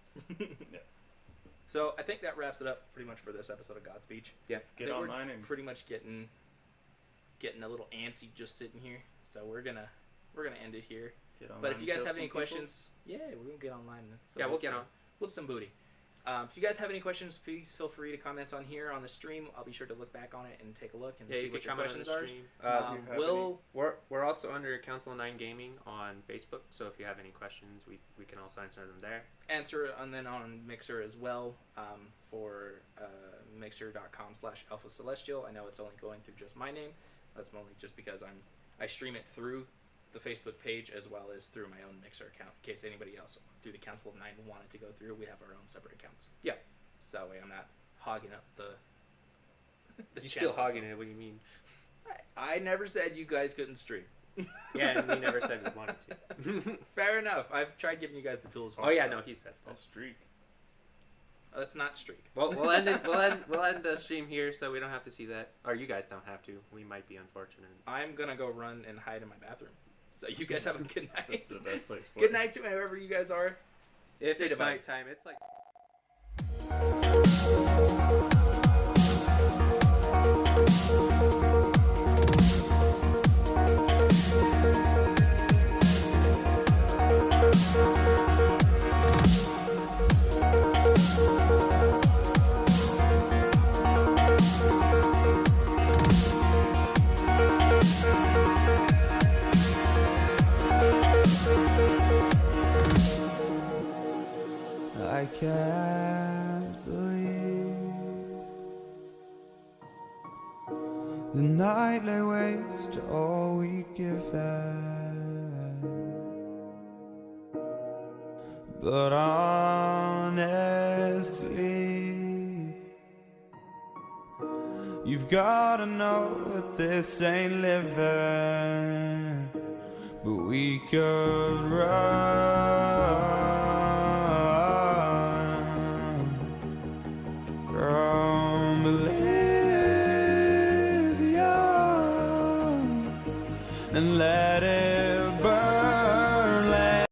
Yeah. So I think that wraps it up pretty much for this episode of God's Speech. Yeah. Let's get I think online we're and pretty much getting a little antsy just sitting here. So we're gonna end it here. get online. But if you guys kill have some any peoples. questions, yeah, we're gonna get online. So Yeah, we'll get on. Whoop some booty. If you guys have any questions, please feel free to comment on here on the stream. I'll be sure to look back on it and take a look and Yeah, see you what can your comment on questions the are. stream. you have We'll We're also under Council of 9 Gaming on Facebook, so if you have any questions, we can also answer them there. answer it and then on Mixer as well for mixer.com/Alpha Celestial. I know it's only going through just my name. That's only just because I stream it through the Facebook page as well as through my own Mixer account. In case anybody else through the Council of 9 wanted to go through, we have our own separate accounts. Yeah. So that way I'm not hogging up the You're still channel hogging itself. it, what do you mean? I never said you guys couldn't stream. Yeah, and we never said we wanted to. Fair enough. I've tried giving you guys the tools. Oh yeah, no, he said I'll that. streak. Let's not streak. Well, we'll end it. We'll end the stream here, so we don't have to see that, or you guys don't have to. We might be unfortunate. I'm gonna go run and hide in my bathroom. So you guys have a good night. That's the best place for Good it. night to wherever you guys are. If Say it's goodbye. nighttime, it's like. can't believe the night lay waste to all we'd given. But honestly, you've gotta know that this ain't living. But we could run